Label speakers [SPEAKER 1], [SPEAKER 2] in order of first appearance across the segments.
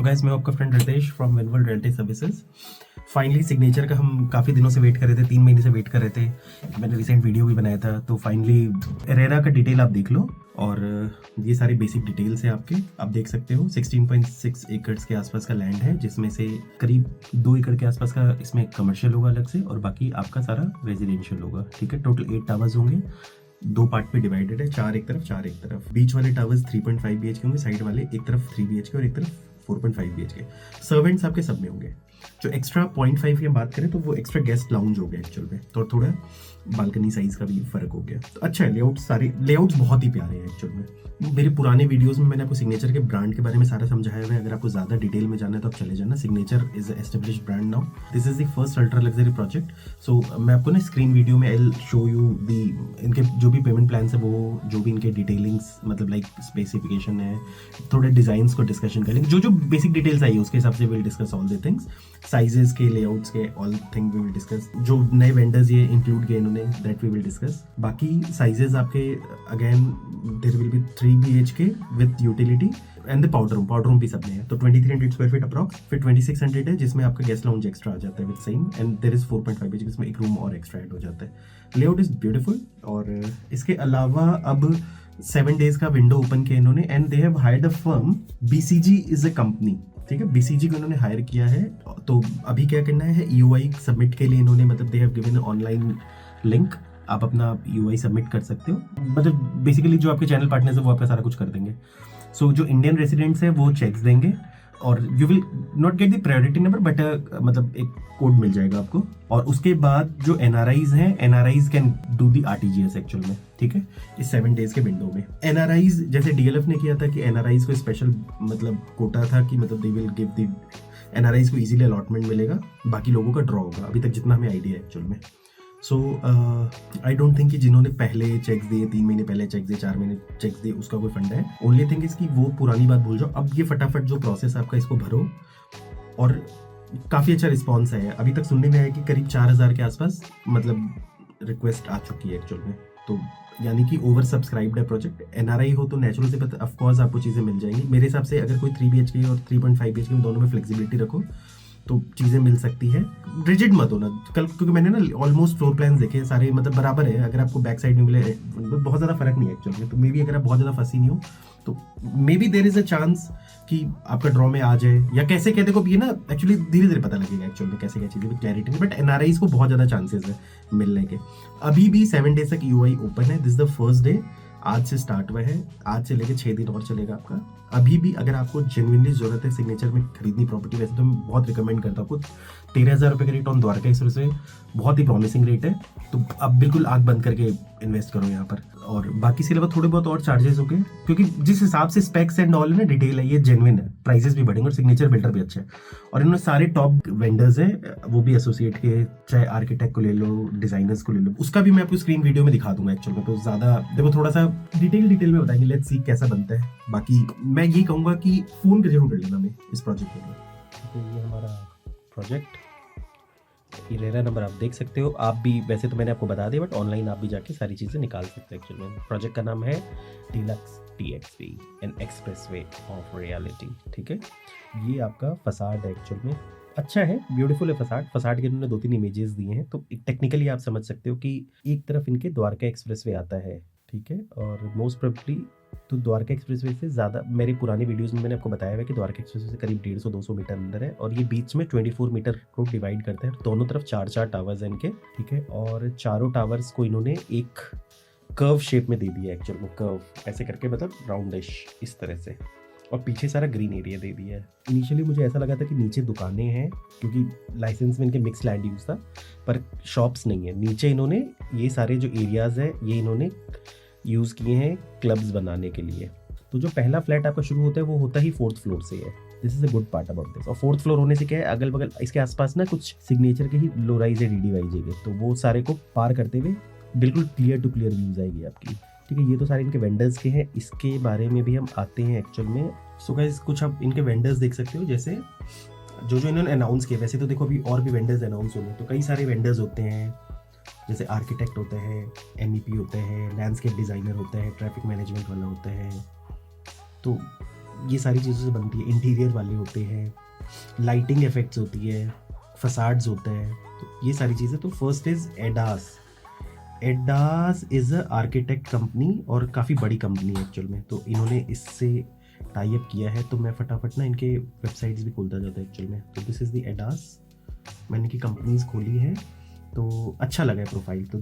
[SPEAKER 1] Guys मैं आपका friend Ritesh from Winworld Realty Services. Finally signature का हम काफ़ी दिनों से वेट कर रहे थे, 3 महीने से वेट कर रहे थे। मैंने रिसेंट वीडियो भी बनाया था, तो फाइनली एरेरा का डिटेल आप देख लो। और ये सारी बेसिक डिटेल्स हैं आपके, आप देख सकते हो। 16.6 एकड़ के आसपास का लैंड है, जिसमें से करीब 2 एकड़ के आसपास का इसमें कमर्शियल होगा अलग से, और बाकी आपका सारा रेजिडेंशियल होगा। ठीक है, टोटल 8 टावर्स होंगे, 2 पार्ट में डिवाइडेड है, 4 एक तरफ 4 एक तरफ। बीच वाले टावर्स 3.5 BHK होंगे, साइड वाले एक तरफ 3 BHK और एक तरफ 4.5 BHK। सर्वेंट्स आपके सब में होंगे। जो एक्स्ट्रा 0.5 की हम बात करें तो वो एक्स्ट्रा गेस्ट लाउंज हो गया एक्चुअल में, तो थोड़ा बालकनी साइज का भी फर्क हो गया। तो अच्छा है, लेआउट सारे लेआउट्स बहुत ही प्यारे हैं एक्चुअल में। मेरे पुराने वीडियोस में मैंने आपको सिग्नेचर के ब्रांड के बारे में सारा समझाया हुआ है। अगर आपको ज़्यादा डिटेल में जानना है तो आप चले जाना। Signature is established brand now. This is the first ultra luxury project. So मैं आपको ना स्क्रीन वीडियो में I will show you the इनके जो भी पेमेंट प्लान्स है, वो जो भी इनके डिटेलिंग्स मतलब लाइक स्पेसिफिकेशन है, थोड़े डिजाइन को डिस्कशन करेंगे। जो जो बेसिक डिटेल्स आई है उसके हिसाब से will discuss all the things, sizes के, लेआउट्स के, all thing we will discuss. जो नए वेंडर्स ये इंक्लूड किए इन्होंने, दैट वी विल डिस्कस। बाकी साइजेस आपके again there will be 3 BHK with utility and the powder room भी सब में है। तो 2300 स्क्वायर फीट अप्रॉक्स, फिर 2600 है जिसमें आपका गेस्ट लाउंज एक्स्ट्रा आ जाता है with same, and there is 4.5 BHK जिसमें एक रूम और एक्स्ट्रा ऐड हो जाता है। Layout is beautiful. और इसके अलावा अब 7 डेज का विंडो ओपन किया इन्होंने, and they have hired a firm. BCG is a company, ठीक है, BCG को इन्होंने हायर किया है। तो अभी क्या करना है, EOI सबमिट के लिए इन्होंने मतलब दे हैव गिवन ऑनलाइन लिंक, आप अपना EOI सबमिट कर सकते हो। मतलब बेसिकली जो आपके चैनल पार्टनर्स है वो आपका सारा कुछ कर देंगे। सो जो इंडियन रेसिडेंट्स है वो चेक्स देंगे, और you will not get the priority number, but मतलब एक कोड मिल जाएगा आपको। और उसके बाद जो NRIs हैं, NRIs can do the RTGS actual में, ठीक है, इस 7 डेज के विंडो में। NRIs जैसे DLF ने किया था कि NRIs को स्पेशल मतलब कोटा था कि मतलब they will give the NRIs को इजीली अलॉटमेंट मिलेगा, बाकी लोगों का ड्रॉ होगा, अभी तक जितना हमें आइडिया है एक्चुअल में। सो आई डोंट थिंक कि जिन्होंने पहले चेक्स दिए, 3 महीने पहले चेक्स दिए, 4 महीने चेक्स दिए, उसका कोई फंड है। ओनली थिंग इसकी वो पुरानी बात भूल जाओ, अब ये फटाफट जो प्रोसेस आपका इसको भरो। और काफ़ी अच्छा रिस्पॉन्स है। अभी तक सुनने में आया कि करीब 4000 के आसपास मतलब रिक्वेस्ट आ चुकी है एक्चुअल में। तो यानी कि ओवर सब्सक्राइब्ड है प्रोजेक्ट। NRI हो तो नेचुरल से पता ऑफकोर्स आपको चीज़ें मिल जाएंगी। मेरे हिसाब से अगर कोई 3 BHK और 3.5 BHK में दोनों में फ्लेक्सिबिलिटी रखो तो चीज़ें मिल सकती है। रिजिड मत होना कल, क्योंकि मैंने ना ऑलमोस्ट फ्लोर प्लान देखे सारे मतलब बराबर है। अगर आपको बैक साइड में मिले बहुत ज़्यादा फर्क नहीं है एक्चुअल में। तो मे बी अगर आप बहुत ज़्यादा फंसी नहीं हो तो maybe there is a chance कि आपका ड्रॉ में आ जाए, या कैसे कहते को ये ना एक्चुअली धीरे धीरे पता लगेगा एक्चुअल में कैसे क्या चीज़ें विद क्लैरिटी नहीं। बट NRIs को बहुत ज़्यादा चांसेस है मिलने के। अभी भी 7 डेज तक EOI ओपन है। दिस द फर्स्ट डे, आज से स्टार्ट हुआ है, आज से लेके 6 दिन और चलेगा आपका। अभी भी अगर आपको जेन्युइनली जरूरत है सिग्नेचर में खरीदनी प्रॉपर्टी, वैसे तो मैं बहुत रिकमेंड करता हूँ। 13,000 रुपये का रेट ऑन द्वारका एक्सप्रेसवे, बहुत ही प्रॉमिसिंग रेट है। तो आप बिल्कुल आंख बंद करके इन्वेस्ट करो यहाँ पर। और बाकी से अलावा थोड़े बहुत और चार्जेस हो गए, क्योंकि जिस हिसाब से स्पेक्स एंड ऑल है ना, डिटेल है, ये जेन्युइन है। प्राइसेस भी बढ़ेंगे और सिग्नेचर बिल्डर भी अच्छा है। और इन्होंने सारे टॉप वेंडर्स हैं, वो भी एसोसिएट के, चाहे आर्किटेक्ट को ले लो, डिजाइनर्स को ले लो, उसका भी मैं आपको स्क्रीन वीडियो में दिखा दूंगा एक्चुअल में। तो ज़्यादा देखो, थोड़ा सा डिटेल में बताएंगे, लेट्स सी कैसा बनता है। बाकी मैं यही कहूँगा कि फ़ोन का जरूर कर लेना मैं इस प्रोजेक्ट के लिए। ये हमारा प्रोजेक्ट इरेरा नंबर आप देख सकते हो। आप भी, वैसे तो मैंने आपको बता दिया, बट ऑनलाइन आप भी जाके सारी चीज़ें निकाल सकते हो एक्चुअल में। प्रोजेक्ट का नाम है deluxe TXV an expressway of reality, ठीक है। ये आपका फसाड है एक्चुअल में, अच्छा है, ब्यूटीफुल है फसाड के इन्होंने 2-3 इमेजेस दिए हैं। तो टेक्निकली आप समझ सकते हो कि एक तरफ इनके द्वारका एक्सप्रेसवे आता है, ठीक है। और मोस्ट प्रोबेबली तो द्वारका एक्सप्रेसवे से ज़्यादा, मेरे पुराने वीडियोस में मैंने आपको बताया हुआ है कि द्वारका एक्सप्रेसवे से करीब 150-200 मीटर अंदर है, और ये बीच में 24 मीटर को डिवाइड करते हैं। दोनों तरफ 4-4 टावर्स हैं इनके, ठीक है। और चारों टावर्स को इन्होंने एक कर्व शेप में दे दिया है एक्चुअल में, कर्व ऐसे करके, मतलब राउंडिश इस तरह से। और पीछे सारा ग्रीन एरिया दे दिया है। इनिशियली मुझे ऐसा लगा था कि नीचे दुकानें हैं, क्योंकि लाइसेंस में इनके मिक्स लैंड यूज़ था, पर शॉप्स नहीं है। नीचे इन्होंने ये सारे जो एरियाज़ है ये इन्होंने यूज़ किए हैं क्लब्स बनाने के लिए। तो जो पहला फ्लैट आपका शुरू होता है वो होता ही 4th फ्लोर से है। This is a good part about this. और 4th फ्लोर होने से क्या है, अगल बगल इसके आसपास ना कुछ सिग्नेचर के ही लो राइज है, DDYJ के, तो वो सारे को पार करते हुए बिल्कुल क्लियर टू क्लियर व्यूज आएगी आपकी, ठीक है। ये तो सारे इनके वेंडर्स के हैं, इसके बारे में भी हम आते हैं एक्चुअल में। सो गाइस, कुछ आप इनके वेंडर्स देख सकते हो, जैसे जो जो इन्होंने अनाउंस किए। वैसे तो देखो अभी और भी वेंडर्स अनाउंस होंगे, तो कई सारे वेंडर्स होते हैं, जैसे आर्किटेक्ट होते हैं, MEP होते हैं, लैंडस्केप डिज़ाइनर होते हैं, ट्रैफिक मैनेजमेंट वाला होता है। तो ये सारी चीज़ों से बनती है। इंटीरियर वाले होते हैं, लाइटिंग इफेक्ट्स होती है, फसाड्स होते हैं, तो ये सारी चीज़ें। तो first is ADAS. ADAS is a architect company और काफ़ी बड़ी कंपनी है एक्चुअल में। तो इन्होंने इससे टाई अप किया है। तो मैं फटाफट ना इनके वेबसाइट्स भी खोलता जाता है एक्चुअल में। तो दिस इज़ द एडास, मैंने इनकी कंपनीज खोली है, तो अच्छा लगा है प्रोफाइल। तो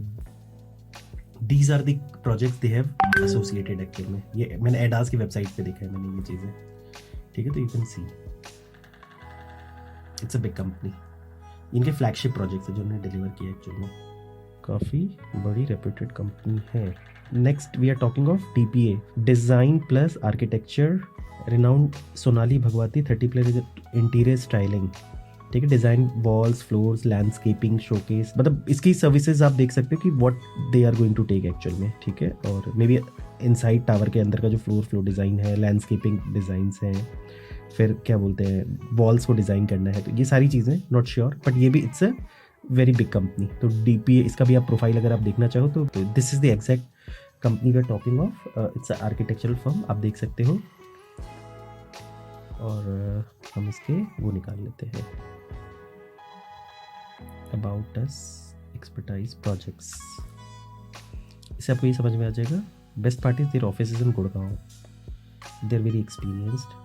[SPEAKER 1] these are the projects they have associated actual में। ये मैंने एडास की वेबसाइट पे देखा है मैंने ये चीज़ें, ठीक है। तो you can see it's a big company. इनके फ्लैगशिप प्रोजेक्ट्स है जो उन्होंने डिलीवर किया एक्चुअल में। काफ़ी बड़ी रेप्यूटेड कंपनी है। Next we are talking of DPA, design plus architecture, renowned Sonali Bhagwati 30+ interior styling, ठीक है। Design walls, floors, landscaping, showcase, मतलब इसकी सर्विसेज आप देख सकते हो कि what they are going to take actual में, ठीक है। और मे बी इनसाइड टावर के अंदर का जो फ्लोर डिज़ाइन है, लैंडस्केपिंग डिज़ाइंस हैं, फिर क्या बोलते हैं वॉल्स को डिज़ाइन करना है, तो ये सारी चीज़ें नॉट श्योर, बट ये भी it's a very big company. तो DPA इसका भी आप प्रोफाइल अगर आप देखना चाहो तो this is the exact company we are talking of. It's a architectural firm, आप देख सकते हो। और हम इसके वो निकाल लेते हैं, अबाउट अस, एक्सपर्टाइज, प्रोजेक्ट्स। इससे आपको ये समझ में आ जाएगा। Best part is their office in Gurgaon, they are very experienced.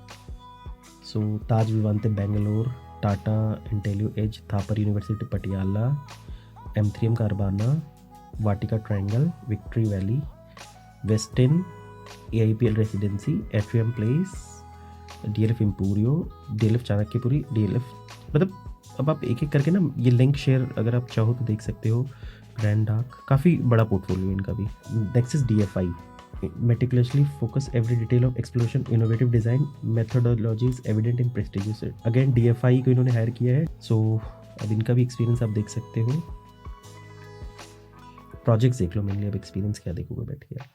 [SPEAKER 1] So Taj Vivanta Bangalore, Tata Intellion Edge, Thapar University Patiala, M3M कारबाना, Vatika Triangle, Victory Valley, Westin, AIPL Residency, Atrium Place, DLF Emporio, DLF Chanakyapuri, DLF, मतलब अब आप एक एक करके ना ये लिंक शेयर अगर आप चाहो तो देख सकते हो। ग्रैंड डार्क, काफ़ी बड़ा पोर्टफोलियो इनका भी। Next is DFI, meticulously focus every detail of exploration, innovative design methodologies evident in prestigious, again DFI को इन्होंने हायर किया है। सो अब इनका भी एक्सपीरियंस आप देख सकते हो। प्रोजेक्ट्स देख लो मेनली, अब एक्सपीरियंस क्या देखोगे बैठ के आप,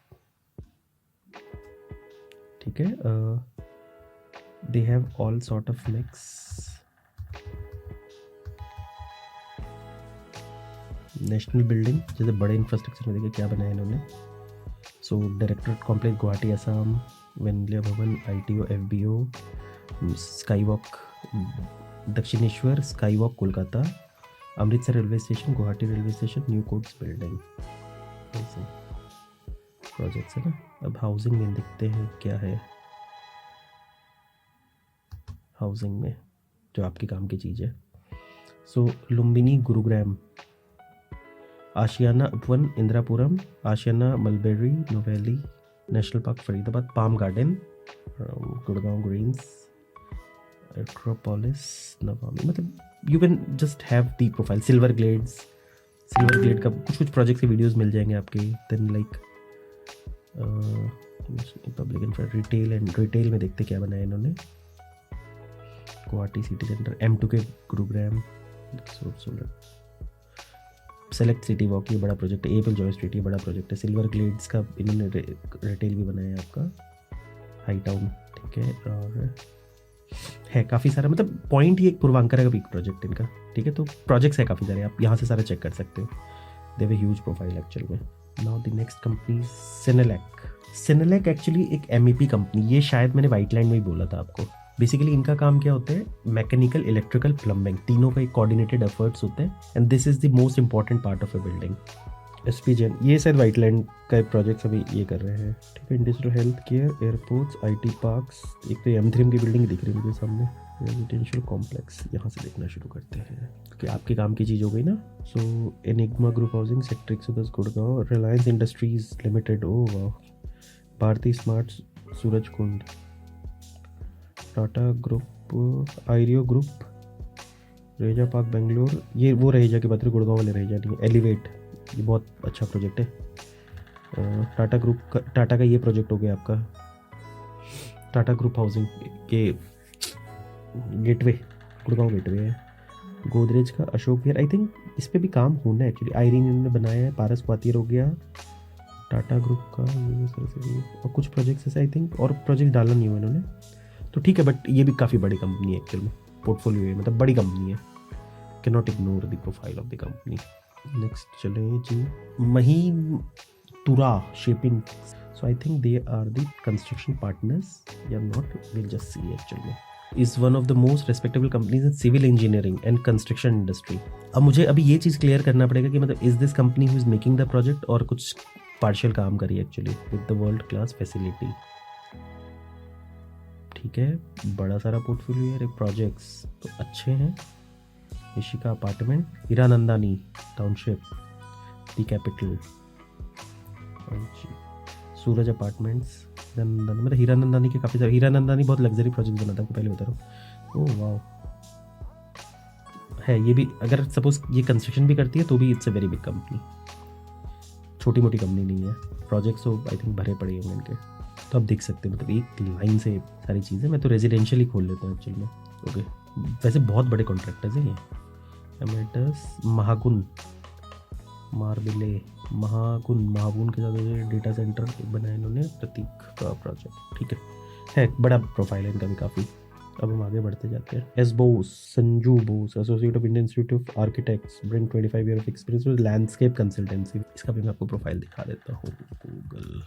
[SPEAKER 1] ठीक है। They have all sort of mix, national building, जैसे बड़े इंफ्रास्ट्रक्चर में देखिए क्या बनाया इन्होंने। सो डायरेक्टरेट कॉम्प्लेक्स गुवाहाटी असम, वेंगलिया भवन, ITO FBO, sky walk Dakshineswar, sky walk Kolkata, Amritsar railway station, Guwahati railway station, new courts building, ऐसे प्रोजेक्ट्स है ना। अब हाउसिंग में देखते हैं क्या है। हाउसिंग में जो आपके काम की चीज़ है, सो लुम्बिनी गुरुग्राम, आशियाना उपवन इंदिरापुरम, आशियाना मलबेरी नोवेली, National Park Faridabad, Palm Garden Gurgaon Greens, Acropolis Navami, मतलब you can just have the profile. Silver Glade का कुछ प्रोजेक्ट के वीडियोस मिल जाएंगे आपके। Then like public infra, retail में देखते क्या बनाया इन्होंने। Guwahati City Centre, M2K Gurugram, Select City Walk, ये बड़ा प्रोजेक्ट है। एपल जॉय स्ट्रीट, ये बड़ा प्रोजेक्ट है। सिल्वर ग्लेड्स का इन्होंने रिटेल भी बनाया है आपका, हाई टाउन, ठीक है। और है काफ़ी सारा, मतलब पॉइंट ये पूर्वांकर का भी एक प्रोजेक्ट इनका, ठीक है। तो प्रोजेक्ट्स है काफ़ी सारे, आप यहाँ से सारा चेक कर सकते हो। They have a huge profile actual में। नाउ द नेक्स्ट कंपनी सिनेलैक एक्चुअली एक MEP कंपनी, ये शायद मैंने वाइट लैंड में ही बोला था आपको। बेसिकली इनका काम क्या होता है, मैकेनिकल, इलेक्ट्रिकल, प्लम्बिंग, तीनों का एक कोऑर्डिनेटेड एफर्ट्स होते हैं। And this is the most important part of a building. SPGen, ये शायद वाइट लैंड का एक प्रोजेक्ट अभी ये कर रहे हैं, ठीक है। Industrial, health care, airports, IT parks, एक तो M3M की बिल्डिंग दिख रही है मुझे सामने, रेजिडेंशियल कॉम्प्लेक्स, यहाँ से देखना शुरू करते हैं क्योंकि आपके काम की चीज़ हो गई ना। So Enigma Group housing, sector 110 Gurgaon, Reliance Industries Limited, ओ वाह, Bharti smart Surajkund, Tata Group, Ireo Group, Raheja Park Bangalore, ये वो रहेजा की बात है, गुड़गांव वाले रहेजा नहीं, एलिवेट, ये बहुत अच्छा प्रोजेक्ट है। टाटा ग्रुप का, टाटा का ये प्रोजेक्ट हो गया आपका, टाटा ग्रुप हाउसिंग के गेटवे, गुड़गांव गेटवे है। गोदरेज का अशोक विहार, आई थिंक इस पर भी काम होना है एक्चुअली। आयरीन इन्होंने बनाया है, पारस क्वातियर हो गया, टाटा ग्रुप का ये और कुछ प्रोजेक्ट्स ऐसे आई थिंक, और प्रोजेक्ट डाला नहीं हुआ इन्होंने, तो ठीक है। बट ये भी काफ़ी बड़ी कंपनी है एक्चुअल में, पोर्टफोलियो है, मतलब बड़ी कंपनी है। Can not ignore the profile of the company. Next चलें जी, महीन तुरा shaping, So I think they are the construction partners या not, we'll just see actually. Is one of the most respectable companies in civil engineering and construction industry. अब मुझे अभी ये चीज़ clear करना पड़ेगा कि मतलब is this company who is making the project और कुछ पार्शियल काम करी actually with the world class facility. ठीक है, बड़ा सारा पोर्टफोलियो है, प्रोजेक्ट्स तो अच्छे हैं. निशिका अपार्टमेंट, हीरानंदानी टाउनशिप, दी कैपिटल, सूरज अपार्टमेंट्स, हीरानंदानी. मतलब हीरानंदानी के काफ़ी सारे, हीरानंदानी बहुत लग्जरी प्रोजेक्ट बनाता है, आपको पहले बता रहा हूँ. ओह वाह, है ये भी. अगर सपोज ये कंस्ट्रक्शन भी करती है तो भी it's a very big company, छोटी मोटी कंपनी नहीं है. प्रोजेक्ट्स तो आई थिंक भरे पड़े होंगे इनके, तो आप देख सकते हैं. मतलब एक लाइन से सारी चीज़ें. मैं तो रेजिडेंशियल ही खोल लेता हूँ एक्चुअल में. ओके, वैसे बहुत बड़े कॉन्ट्रैक्टर्स हैं ये. एमेटस, महागुन, मार्बिले, महागुन के साथ डेटा सेंटर बनाया इन्होंने, प्रतीक का प्रोजेक्ट. ठीक है बड़ा प्रोफाइल है इनका भी काफ़ी. अब हम आगे बढ़ते जाते हैं. S Bose, Sanju Bose, associate of Indian institute of architects, bring 25 year of experience with landscape consultancy. इसका भी मैं आपको प्रोफाइल दिखा देता हूँ. गूगल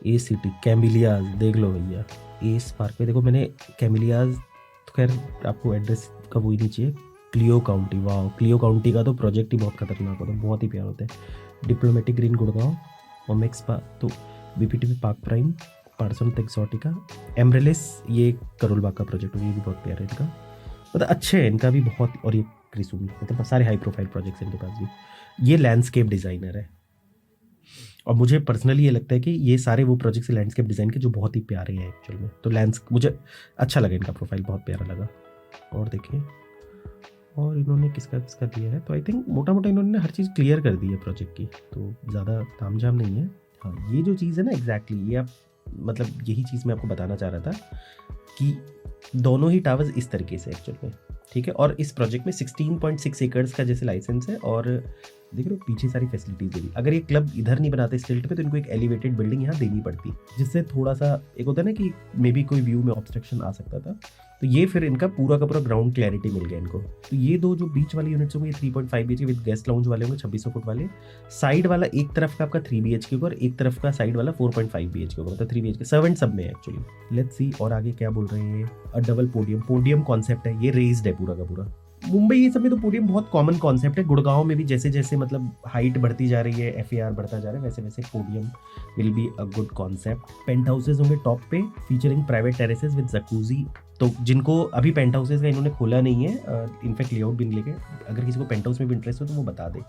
[SPEAKER 1] ए सिटी, कैमिलियाज देख लो भैया. ए स्पार्क में देखो, मैंने कैमिलियाज तो खैर आपको एड्रेस का वो ही नहीं चाहिए. क्लियो काउंटी, वाह, क्लियो काउंटी का तो प्रोजेक्ट ही बहुत खतरनाक होता है, बहुत ही प्यार होता है. डिप्लोमेटिक ग्रीन गुड़गांव, ओमेक्स तो BPTP Park Prime, Parsvnath Exotica, Amaryllis, ये करोल बाग का प्रोजेक्ट है, ये भी बहुत प्यारा है इनका. मतलब अच्छे है इनका भी बहुत. और ये क्रिसुमी, मतलब सारे हाई प्रोफाइल प्रोजेक्ट्स इनके पास भी. ये लैंडस्केप डिज़ाइनर है और मुझे पर्सनली ये लगता है कि ये सारे वो प्रोजेक्ट्स लैंडस्केप डिज़ाइन के जो बहुत ही प्यारे हैं एक्चुअल में. तो मुझे अच्छा लगा, इनका प्रोफाइल बहुत प्यारा लगा. और देखिए, और इन्होंने किसका दिया है, तो आई थिंक मोटा मोटा इन्होंने हर चीज़ क्लियर कर दी है प्रोजेक्ट की, तो ज़्यादा तामझाम नहीं है. हाँ, ये जो चीज़ है ना एग्जैक्टली, ये आप मतलब यही चीज़ मैं आपको बताना चाह रहा था कि दोनों ही टावर्स इस तरीके से एक्चुअल में. ठीक है, और इस प्रोजेक्ट में 16.6 एकर्स का जैसे लाइसेंस है. और देख लो पीछे सारी फैसिलिटीज देगी. अगर ये क्लब इधर नहीं बनाते स्टिल्ट पे तो इनको एक एलिवेटेड बिल्डिंग यहाँ देनी पड़ती, जिससे थोड़ा सा एक होता है ना कि मे बी कोई व्यू में ऑब्स्ट्रक्शन आ सकता था. तो ये फिर इनका पूरा का पूरा ग्राउंड क्लैरिटी मिल गया इनको. तो ये दो जो बीच वाले यूनिट्स होंगे 3.5 BHK विद गेस्ट लाउंज वाले होंगे 2600 फुट वाले. साइड वाला एक तरफ का आपका 3 BHK होगा और एक तरफ का साइड वाला 4.5 BHK होगा, मतलब 3 BHK सर्वेंट सब में है एक्चुअली. लेट्स सी और आगे क्या बोल रहे हैं. अ डबल पोडियम कॉन्सेप्ट है, ये रेज्ड है पूरा का पूरा. मुंबई ये सब में तो पोडियम बहुत कॉमन कॉन्सेप्ट है. गुड़गांव में भी जैसे जैसे मतलब हाइट बढ़ती जा रही है, FAR बढ़ता जा रहा है, वैसे वैसे podium will be a good concept. Penthouses होंगे टॉप पे, featuring private terraces with jacuzzi. तो जिनको अभी पेंट हाउसेज का इन्होंने खोला नहीं है, इनफैक्ट लेआउट भी नहीं लेके, अगर किसी को पेंट हाउस में भी इंटरेस्ट हो तो वो बता दे.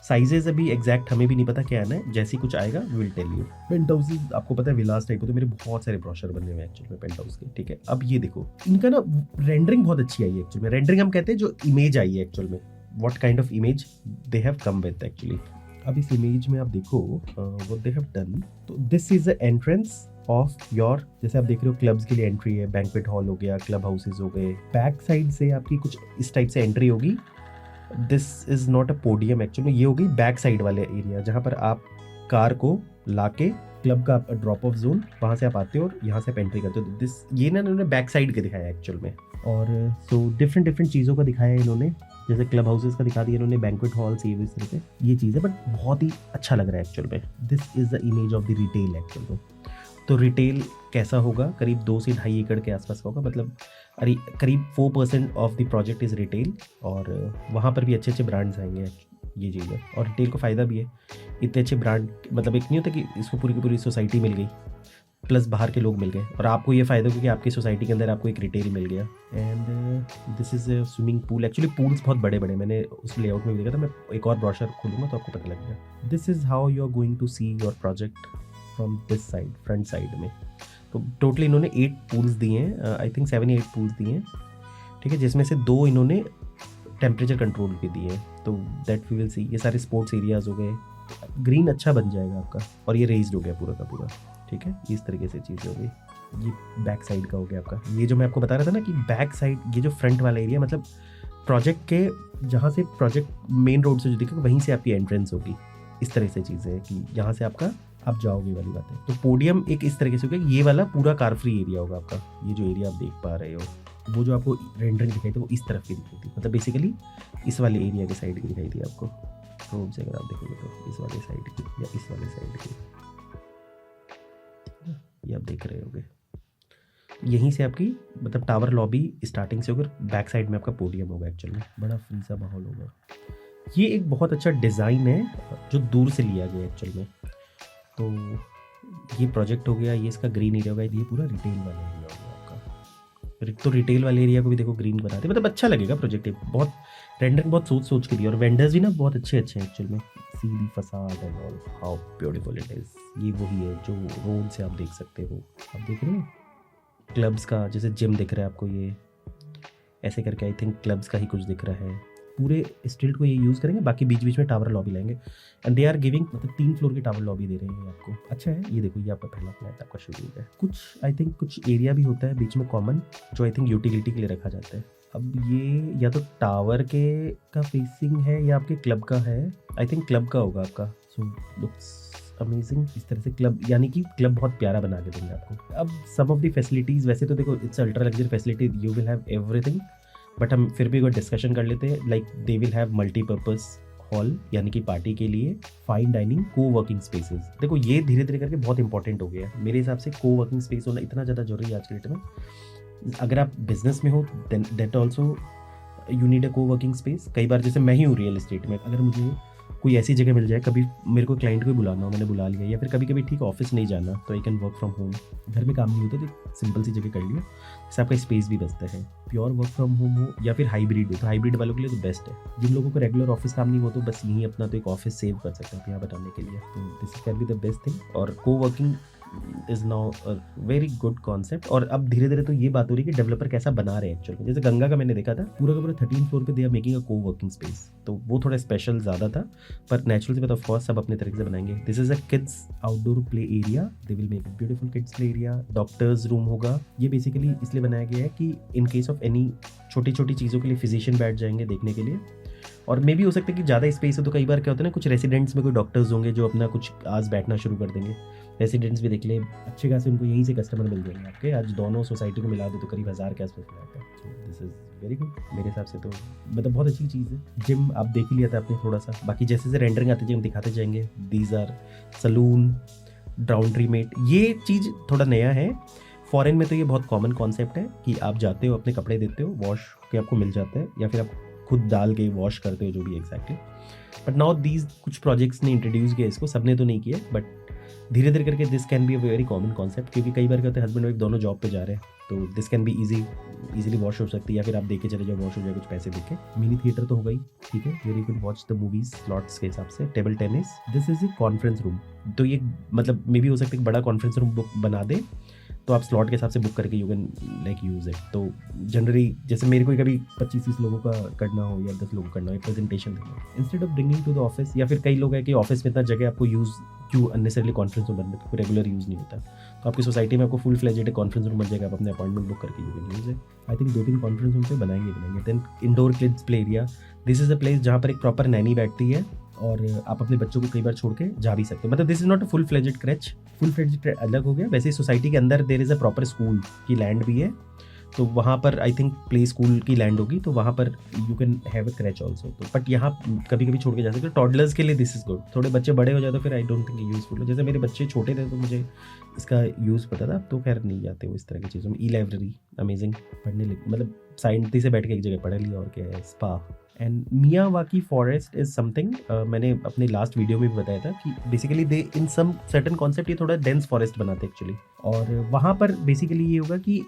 [SPEAKER 1] साइजेस अभी एग्जैक्ट हमें भी नहीं पता क्या आना है, जैसे कुछ आएगा will tell you. Penthouses आपको पता है विलास टाइप, तो मेरे बहुत सारे ब्रोशर बने हुए हैं एक्चुअली में पेंट हाउस के. ठीक है, अब ये देखो इनका ना रेंडरिंग बहुत अच्छी आई है एक्चुअली में. रेंडरिंग हम कहते हैं जो इमेज आई है एक्चुअल में, what kind of image they have come with actually. अब इस इमेज में आप देखो व्हाट दे हैव डन. तो this is the entrance of your, जैसे आप देख रहे हो क्लब्स के लिए एंट्री है, बैंक्वेट हॉल हो गया, क्लब हाउसेज हो गए. बैक साइड से आपकी कुछ इस टाइप से एंट्री होगी. This is not a podium actually, ये हो गई बैक साइड वाले एरिया जहाँ पर आप कार को लाके क्लब का ड्रॉप ऑफ जोन, वहाँ से आप आते हो और यहाँ से आप एंट्री करते हो. दिस ये ना इन्होंने बैक साइड के दिखाया एक्चुअल में. और सो डिफरेंट चीज़ों का दिखाया है इन्होंने, जैसे क्लब हाउसेज का दिखा दिया इन्होंने, बैंक्वेट हॉल से इस तरह से ये चीज़ है. बट बहुत ही अच्छा लग रहा है एक्चुअल में. This is the image of the retail actual में. तो रिटेल कैसा होगा, करीब 2 से 2.5 एकड़ के आसपास का होगा. मतलब अरे करीब 4% of the project is retail. और वहाँ पर भी अच्छे अच्छे ब्रांड्स आएंगे, ये चीज़ है. और रिटेल को फ़ायदा भी है, इतने अच्छे ब्रांड, मतलब एक नहीं होता कि इसको पूरी की पूरी सोसाइटी मिल गई प्लस बाहर के लोग मिल गए, और आपको ये फ़ायदा क्योंकि आपकी सोसाइटी के अंदर आपको एक रिटेल मिल गया. And this is swimming pool. Actually pools बहुत बड़े बड़े, मैंने उस लेआउट में भी देखा था. मैं एक और ब्रोशर खोलूँगा तो आपको पता लगेगा. This is how you are going to see your project from this side, front side में. तो टोटली इन्होंने 8 पूल्स दिए हैं, आई थिंक 7 या 8 पूल्स दिए हैं. ठीक है, जिसमें से 2 इन्होंने टेम्परेचर कंट्रोल भी दिए हैं. तो दैट वी विल सी. ये सारे स्पोर्ट्स एरियाज हो गए, ग्रीन अच्छा बन जाएगा आपका. और ये रेज्ड हो गया पूरा का पूरा. ठीक है, इस तरीके से चीज़ें हो गई. ये बैक साइड का हो गया आपका. ये जो मैं आपको बता रहा था ना कि बैक साइड, ये जो फ्रंट वाला एरिया, मतलब प्रोजेक्ट के जहाँ से प्रोजेक्ट मेन रोड से जो दिखेगा वहीं से आपकी एंट्रेंस होगी. इस तरह से चीज़ें हैं कि यहाँ से आपका आप जाओगे वाली बात है. तो पोडियम एक इस तरीके से होगा. ये वाला पूरा कार फ्री एरिया होगा आपका. ये जो एरिया आप देख पा रहे हो, वो जो आपको रेंडरिंग दिखाई थी वो इस तरफ की दिखाई थी, मतलब बेसिकली इस वाले एरिया के साइड की दिखाई थी आपको. रोड से अगर आप देखोगे तो इस वाले साइड की या इस वाले साइड की. ये आप देख रहे होगे। यहीं से आपकी मतलब टावर लॉबी स्टार्टिंग से होकर बैक साइड में आपका पोडियम होगा। एक्चुअली बड़ा फ्री सा माहौल होगा। ये एक बहुत अच्छा डिज़ाइन है जो दूर से लिया गया एक्चुअल में। तो ये प्रोजेक्ट हो गया, ये इसका ग्रीन एरिया होगा, ये पूरा रिटेल वाला एरिया होगा आपका। तो रिटेल वाले एरिया को भी देखो ग्रीन बनाते, मतलब अच्छा लगेगा प्रोजेक्ट। बहुत रेंडरिंग बहुत सोच सोच के दी, और वेंडर्स भी ना बहुत अच्छे अच्छे हैं एक्चुअल में। सी दी फसाद and all, how beautiful it is. ये वही है जो रोड से आप देख सकते हो। आप देख रहे हो क्लब्स का, जैसे जिम दिख रहा है आपको, ये ऐसे करके आई थिंक क्लब्स का ही कुछ दिख रहा है। पूरे स्ट्रीट को ये यूज़ करेंगे, बाकी बीच बीच में टावर लॉबी लेंगे। एंड दे आर गिविंग, मतलब 3 फ्लोर की टावर लॉबी दे रहे हैं आपको। अच्छा है ये देखो, ये आपका पहला फ्लैट आपका शुरू है। कुछ आई थिंक कुछ एरिया भी होता है बीच में कॉमन, जो आई थिंक यूटिलिटी के लिए रखा जाता है। अब ये या तो टावर के का फेसिंग है या आपके क्लब का है। आई थिंक क्लब का होगा आपका। सो लुक्स अमेजिंग। इस तरह से क्लब, यानी कि क्लब बहुत प्यारा बना के देंगे आपको। अब सम ऑफ द फैसिलिटीज़, वैसे तो देखो it's ultra luxury facility, you will have everything, but हम फिर भी कोई डिस्कशन कर लेते हैं। Like they will have multipurpose hall, यानी कि पार्टी के लिए, फाइन डाइनिंग, को वर्किंग स्पेसेस। देखो ये धीरे धीरे करके बहुत इंपॉर्टेंट हो गया है मेरे हिसाब से। को वर्किंग स्पेस होना इतना ज़्यादा जरूरी है आज के डेट में। अगर आप बिजनेस में हो then that also you need a co working space. कई बार जैसे मैं ही हूँ रियल एस्टेट में, अगर मुझे कोई ऐसी जगह मिल जाए, कभी मेरे को क्लाइंट को बुलाना हो, मैंने बुला लिया, या फिर कभी कभी ठीक ऑफिस नहीं जाना, तो I can work from home. घर में काम नहीं होता तो सिंपल सी जगह कर लिया, इससे आपका स्पेस भी बचता है। प्योर वर्क फ्रॉम होम हो या फिर हाइब्रिड हो, तो हाइब्रिड वालों के लिए तो बेस्ट है। जिन लोगों को रेगुलर ऑफिस काम नहीं हो तो बस यहीं अपना तो एक ऑफिस सेव कर सकते हैं यहाँ बताने के लिए। तो this can be the best thing. और को working is now a very good concept. और अब धीरे धीरे तो ये बात हो रही है कि डेवलपर कैसा बना रहे हैं एक्चुअली। जैसे गंगा का मैंने देखा था, पूरा का पूरा 13 फ्लोर पे they are making a co working space, तो वो थोड़ा स्पेशल ज़्यादा था, पर नेचुरल से पता ऑफ कोर्स सब अपने तरीके से बनाएंगे। This is a kids outdoor play area, they will make beautiful kids play area. Doctors room होगा। ये बेसिकली इसलिए बनाया गया है कि इन केस ऑफ एनी छोटी छोटी चीज़ों के लिए फिजिशियन बैठ जाएंगे देखने के लिए। और मे भी हो सकता है कि ज़्यादा स्पेस है तो कई बार क्या होता है ना, कुछ रेसिडेंट्स में कोई डॉक्टर्स होंगे जो अपना कुछ आज बैठना शुरू कर देंगे। रेसिडेंट्स भी देख ले, अच्छे खासे उनको यहीं से कस्टमर मिल जाएंगे आपके। आज दोनों सोसाइटी को मिला दे तो करीब 1000 के आसपास फ्लैट है। So this is very good मेरे हिसाब से। तो मतलब बहुत अच्छी चीज़ है। जिम आप देख ही लिया था आपने थोड़ा सा, बाकी जैसे जैसे रेंडरिंग आते जाएंगे हम दिखाते जाएंगे। दीज आर सलून, ड्राउंड्री मेट, ये चीज़ थोड़ा नया है। फॉरेन में तो ये बहुत कॉमन कॉन्सेप्ट है कि आप जाते हो, अपने कपड़े देते हो, वॉश के आपको मिल जाता है, या फिर आप खुद डाल के वॉश करते हो, जो भी एग्जैक्टली। बट नाउ दीज कुछ प्रोजेक्ट्स ने इंट्रोड्यूस किया इसको, सबने तो नहीं किया, बट धीरे धीरे करके this can be a very common concept. क्योंकि कई बार क्या होता है, हस्बैंड वाइफ दोनों जॉब पे जा रहे हैं, तो this can be easily wash हो सकती है, या फिर आप देखे चले जाओ, वॉश हो जाए, कुछ पैसे देके। मिनी थिएटर तो होगा ही, ठीक है, where you can watch the movies slots के हिसाब से। Table tennis, this is a conference room. तो ये मतलब मे भी हो सकता है कि बड़ा कॉन्फ्रेंस रूम बुक बना दे, तो आप स्लॉट के हिसाब से बुक करके you can like use it. तो जनरली जैसे मेरे को कभी 25-30 लोगों का करना हो या 10 लोगों का करना हो, एक प्रेजेंटेशन देना, instead of bringing to the office, या फिर कई लोग हैं कि ऑफिस में इतना जगह आपको यूज़ क्यों अननेसरली कॉन्फ्रेंस रूम बनने, तो रेगुलर यूज़ नहीं होता, तो आपकी सोसाइटी में आपको फुल फ्लेजेड कॉन्फ्रेंस रूम बन जाएगा, आप अपने अपॉइंटमेंट बुक करके you can use it. I think 2-3 conference room पे बनाएंगे। Then indoor kids play area, this is a place जहाँ पर एक प्रॉपर नैनी बैठती है और आप अपने बच्चों को कई बार छोड़ के जा भी सकते हो। मतलब this is not a full fledged creche, full fledged अलग हो गया। वैसे सोसाइटी के अंदर there is a proper school की लैंड भी है, तो वहाँ पर आई थिंक प्ले स्कूल की लैंड होगी, तो वहाँ पर you can have a creche also. तो बट यहाँ कभी कभी छोड़ के जा सकते हो। टॉडलर्स के लिए दिस इज़ गुड। थोड़े बच्चे बड़े हो जाए तो फिर आई डोंट थिंक यूज़फुल हो। जैसे मेरे बच्चे छोटे थे तो मुझे इसका यूज़ पता था, तो खैर नहीं जाते वो इस तरह की चीज़ों में। ई लाइब्रेरी अमेजिंग, पढ़ने मतलब शांति से बैठ के एक जगह पढ़ लिया, और क्या है, spa. And Miyawaki forest is something, मैंने अपने लास्ट वीडियो में भी बताया था कि basically they in some certain concept ये थोड़ा डेंस फॉरेस्ट बनाते एक्चुअली। और वहाँ पर बेसिकली ये होगा कि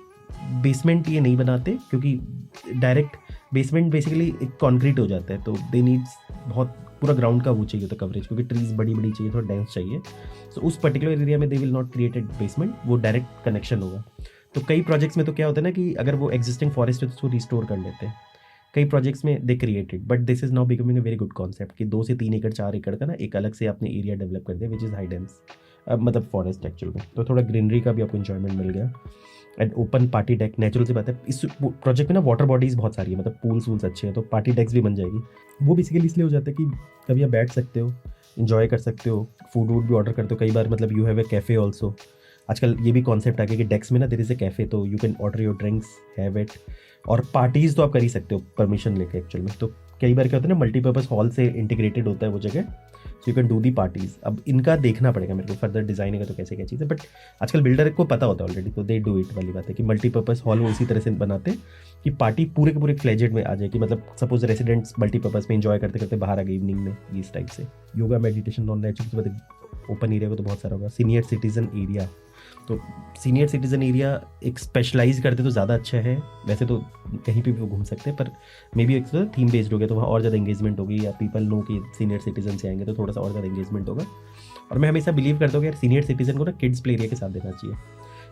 [SPEAKER 1] बेसमेंट ये नहीं बनाते, क्योंकि डायरेक्ट बेसमेंट बेसिकली एक कॉन्क्रीट हो जाता है, तो दे नीड्स बहुत पूरा ग्राउंड का वो चाहिए होता है कवरेज, क्योंकि ट्रीज बड़ी बड़ी चाहिए, थोड़ा डेंस चाहिए। सो उस पर्टिकुलर एरिया में they will not created basement, वो डायरेक्ट कनेक्शन होगा। तो कई प्रोजेक्ट्स में तो क्या होता है ना कि अगर वो एग्जिस्टिंग फॉरेस्ट है तो उसको रिस्टोर कर लेते हैं। कई प्रोजेक्ट्स में they created, but this is now becoming a very good concept कि 2 से 3 एकड़ 4 एकड़ का ना एक अलग से आपने एरिया डेवलप कर दिया, विच इज़ हाई डेंस, मतलब फॉरेस्ट एक्चुअल में। तो थोड़ा ग्रीनरी का भी आपको इंजॉयमेंट मिल गया। And open party deck, natural से बात है, इस प्रोजेक्ट में ना वाटर बॉडीज़ बहुत सारी है, मतलब पूल्स वूल्स अच्छे हैं, तो पार्टी डेक्स भी बन जाएगी। वो बेसिकली इसलिए हो जाता है कि कभी आप बैठ सकते हो, इन्जॉय कर सकते हो, फूड वूड भी ऑर्डर करते हो कई बार, मतलब you have A cafe also. आजकल ये भी कॉन्सेप्ट आ गया कि डेक्स में ना देयर इज़ ए कैफ़े, तो you can order your drinks, have it. और पार्टीज़ तो आप कर ही सकते हो परमिशन लेके एक्चुअल में। तो कई बार क्या होता है ना, मल्टीपर्पज़ हॉल से इंटीग्रेटेड होता है वो जगह, so you can do the parties. अब इनका देखना पड़ेगा मेरे को फर्दर डिजाइनिंग का तो कैसे क्या चीज़ है, बट आजकल बिल्डर को पता होता है ऑलरेडी, तो दे डू इट वाली बात है कि मल्टीपर्पज़ हॉल वो इसी तरह से बनाते हैं कि पार्टी पूरे के पूरे फ्लेजेड में आ जाए, कि मतलब सपोज रेसिडेंट्स मल्टीपर्पज़ में इंजॉय करते करते बाहर आ गए इवनिंग में, इस टाइप से। योगा मेडिटेशन नॉन नेचुरल तो ओपन एरिया को तो बहुत सारा होगा। सीनियर सिटीजन एरिया, तो सीनियर सिटीजन एरिया एक स्पेशलाइज करते तो ज़्यादा अच्छा है, वैसे तो कहीं पे भी वो घूम सकते हैं, पर मे बी एक थीम बेस्ड हो गया तो वहाँ और ज़्यादा एंगेजमेंट होगी, या पीपल नो कि सीनियर सिटीजन से आएंगे तो थोड़ा सा और ज़्यादा एंगेजमेंट होगा। और मैं हमेशा बिलीव करता हूँ कि यार सीनियर सिटीजन को ना किड्स प्ले एरिया के साथ देना चाहिए,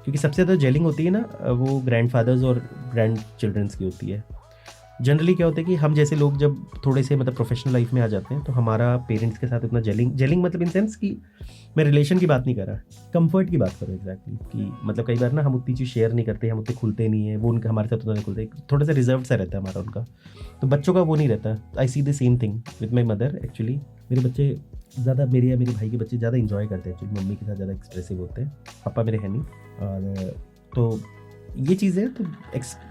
[SPEAKER 1] क्योंकि सबसे ज़्यादा जेलिंग होती है ना वो ग्रैंड फादर्स और ग्रैंड चिल्ड्रंस की होती है। जनरली क्या होता है कि हम जैसे लोग जब थोड़े से मतलब प्रोफेशनल लाइफ में आ जाते हैं तो हमारा पेरेंट्स के साथ इतना जेलिंग मतलब इन सेंस कि मैं रिलेशन की बात नहीं कर रहा, कंफर्ट की बात करूँ एग्जैक्टली, कि मतलब कई बार ना हम उतनी चीज़ शेयर नहीं करते, हम उतने खुलते नहीं हैं, वो उनका हमारे साथ उतना नहीं खुलते, थोड़ा सा रिजर्व सा रहता है हमारा उनका। तो बच्चों का वो नहीं रहता। I see the same thing with my mother actually. मेरे बच्चे ज़्यादा, मेरे या मेरे भाई के बच्चे ज़्यादा इंजॉय करते हैं एक्चुअली, मम्मी के साथ ज़्यादा एक्सप्रेसिव होते हैं, पापा मेरे हैं नहीं। और तो ये चीज़ है, तो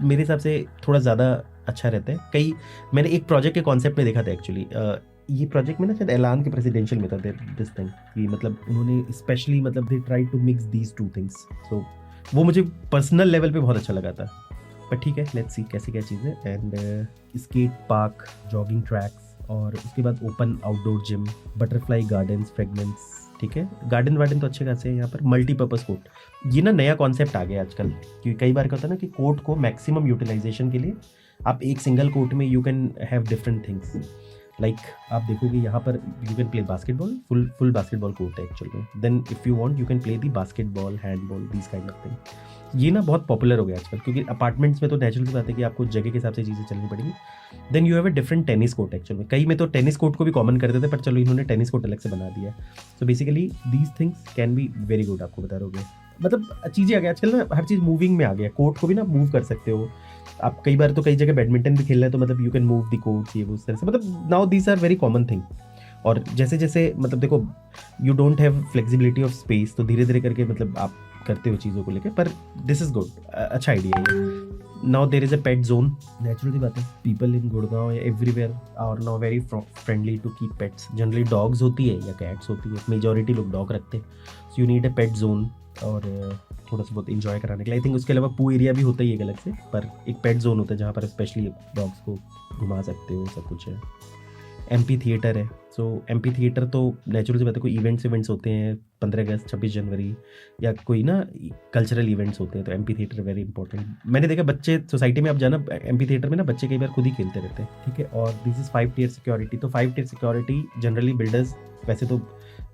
[SPEAKER 1] मेरे हिसाब से थोड़ा ज़्यादा अच्छा रहता है। कई मैंने एक प्रोजेक्ट के कॉन्सेप्ट में देखा था एक्चुअली, ये प्रोजेक्ट में ना शायद ऐलान के प्रेसिडेंशियल में था दिस थिंग, कि मतलब उन्होंने स्पेशली मतलब they try to mix these two things. So वो मुझे पर्सनल लेवल पे बहुत अच्छा लगा था। पर ठीक है, लेट्स सी कैसे क्या चीज़ है। And skate park, jogging tracks, और उसके बाद open outdoor gym, butterfly gardens, fragments, ठीक है, गार्डन वार्डन तो अच्छे खासे हैं यहाँ पर। मल्टीपर्पज़ कोर्ट, ये ना नया कॉन्सेप्ट आ गया आजकल, क्योंकि कई बार क्या होता है ना कि कोर्ट को मैक्सिमम यूटिलाइजेशन के लिए आप एक सिंगल कोर्ट में you can have different things. Like आप देखोगे यहाँ पर you can play basketball, full basketball court है एक्चुअल में। Then if you want you can play the basketball, handball, this kind of thing. ये ना बहुत पॉपुलर हो गया आजकल, क्योंकि अपार्टमेंट्स में तो नेचुरल सी बात है कि आपको जगह के हिसाब से चीज़ें चलनी पड़ेगी। Then you have a different tennis court actual में। कई में तो टेनिस कोर्ट को भी कॉमन कर देते, पर चलो इन्होंने टेनिस कोर्ट अलग से बना दिया। So basically these things can be very good. आपको बता रहे मतलब चीज़ें आ गई आजकल ना, हर चीज़ मूविंग में आ गया। कोर्ट को भी ना मूव कर सकते हो आप। कई बार तो कई जगह बैडमिंटन भी खेल रहे हैं तो मतलब you can move the courts, ये वो उस तरह से, मतलब now these are very common thing. और जैसे जैसे मतलब देखो you don't have flexibility of space, तो धीरे धीरे करके मतलब आप करते हो चीज़ों को लेकर, पर दिस इज गुड, अच्छा आइडिया है। Now there is a pet zone. Naturally बात है, पीपल इन गुड़गांव या everywhere are now very friendly to keep pets. Generally dogs होती है या कैट्स होती है, मेजॉरिटी लोग डॉग रखते हैं। So you need a pet zone, और थोड़ा सा बहुत इंजॉय कराने के लिए। आई थिंक उसके अलावा पू एरिया भी होता ही है एक अलग से, पर एक पेट जोन होता है जहाँ पर स्पेशली डॉग्स को घुमा सकते हो, सब कुछ है। एमपी थिएटर है। सो एमपी थिएटर तो नेचुरल से बात है, कोई इवेंट्स होते हैं 15 अगस्त, 26 जनवरी, या कोई ना कल्चरल इवेंट्स होते हैं, तो एमपी थिएटर वेरी इंपॉर्टेंट। मैंने देखा बच्चे सोसाइटी में, आप जाना एमपी थिएटर में ना, बच्चे कई बार खुद ही खेलते रहते हैं, ठीक है। और दिस इज 5 टियर सिक्योरिटी। तो 5 टियर सिक्योरिटी जनरली बिल्डर्स, वैसे तो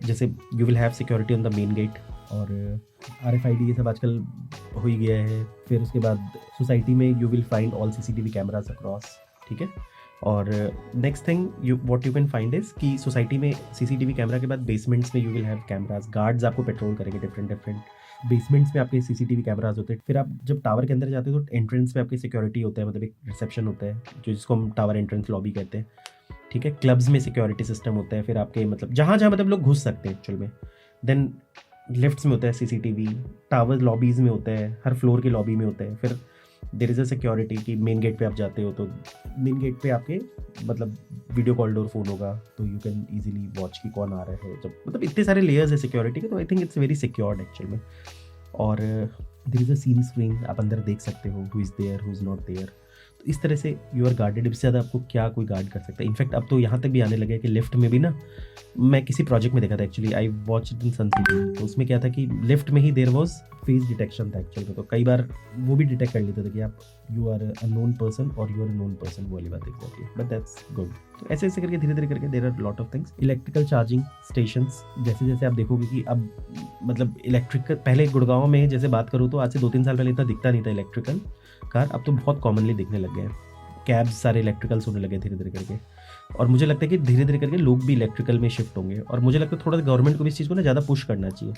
[SPEAKER 1] जैसे you will have security on the main gate, और RFID ये सब आजकल हो ही गया है। फिर उसके बाद सोसाइटी में you will find all CCTV cameras across, ठीक है। और next thing what you can find is कि सोसाइटी में CCTV कैमरा के बाद बेसमेंट्स में you will have cameras. Guards आपको पेट्रोल करेंगे डिफरेंट बेसमेंट्स में, आपके CCTV कैमरास होते हैं। फिर आप जब टावर के अंदर जाते हो तो एंट्रेंस में आपकी सिक्योरिटी होता है, मतलब एक रिसेप्शन होता है जो जिसको हम टावर एंट्रेंस लॉबी कहते हैं, ठीक है। क्लब्स में सिक्योरिटी सिस्टम होता है, फिर आपके मतलब जहाँ जहाँ मतलब लोग घुस सकते हैं एक्चुअल में। देन लिफ्ट्स में होता है CCTV, टावर लॉबीज़ में होता है, हर फ्लोर की लॉबी में होता है। फिर देयर इज़ अ सिक्योरिटी कि मेन गेट पे आप जाते हो तो मेन गेट पे आपके मतलब वीडियो कॉल डोर फोन होगा, तो यू कैन इजीली वॉच कि कौन आ रहा है। जब मतलब इतने सारे लेयर्स है सिक्योरिटी के, तो I think it's very secured actual में। और there is a scene screen, आप अंदर देख सकते हो who is there, who is not there. तो इस तरह से यू आर गार्डेड। इससे ज़्यादा आपको क्या कोई गार्ड कर सकता है। इनफैक्ट अब तो यहाँ तक भी आने लगे कि लिफ्ट में भी ना, मैं किसी प्रोजेक्ट में देखा था actually, I watch it in Sun City, तो उसमें क्या था कि लिफ्ट में ही देयर वाज फेस डिटेक्शन था एक्चुअली। तो कई बार वो भी डिटेक्ट कर लेते थे कि आप you are a known person और you are a known person, वो वाली बात एग्जैक्टली, बट दैट्स गुड। तो ऐसे ऐसे करके धीरे धीरे करके there are lot of things. Electrical charging stations, जैसे जैसे आप देखोगे कि अब मतलब इलेक्ट्रिक, पहले गुड़गांव में जैसे बात करूँ तो आज से 2-3 साल पहले इतना दिखता नहीं था इलेक्ट्रिकल कार, अब तो बहुत कॉमनली दिखने लग गए हैं। कैब्स सारे इलेक्ट्रिकल्स होने लगे धीरे धीरे करके, और मुझे लगता है कि धीरे धीरे करके लोग भी इलेक्ट्रिकल में शिफ्ट होंगे। और मुझे लगता है थोड़ा गवर्नमेंट को भी इस चीज़ को ना ज़्यादा पुश करना चाहिए,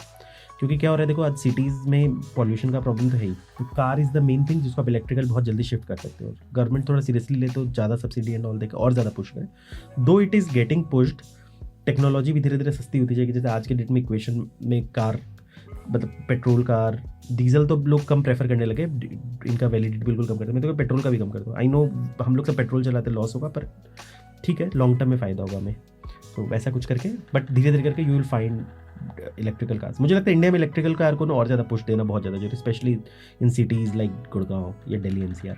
[SPEAKER 1] क्योंकि क्या हो रहा है देखो, आज सिटीज़ में पॉल्यूशन का प्रॉब्लम तो है ही, तो car is the main thing जिसको आप इलेक्ट्रिकल बहुत जल्दी शिफ्ट कर सकते हो। गवर्नमेंट थोड़ा सीरियसली ले तो ज़्यादा सब्सिडी एंड ऑल देकर और ज़्यादा पुश करे, दो it is getting pushed. Technology भी धीरे धीरे सस्ती होती जाएगी। जैसे आज के डेट में इक्वेशन में कार मतलब पेट्रोल कार, डीजल तो लोग कम प्रेफर करने लगे, इनका वैलिडिटी बिल्कुल कम करते हैं। मैं तो पेट्रोल का भी कम कर दूँ। आई नो हम लोग सब पेट्रोल चलाते लॉस होगा, पर ठीक है, लॉन्ग टर्म में फ़ायदा होगा हमें। तो वैसा कुछ करके, बट धीरे धीरे करके you will find electrical cars. मुझे लगता है इंडिया में इलेक्ट्रिकल कार को ना और ज़्यादा पुश देना बहुत ज़्यादा जरूरी, specially in cities like Gurgaon या दिल्ली एनसीआर,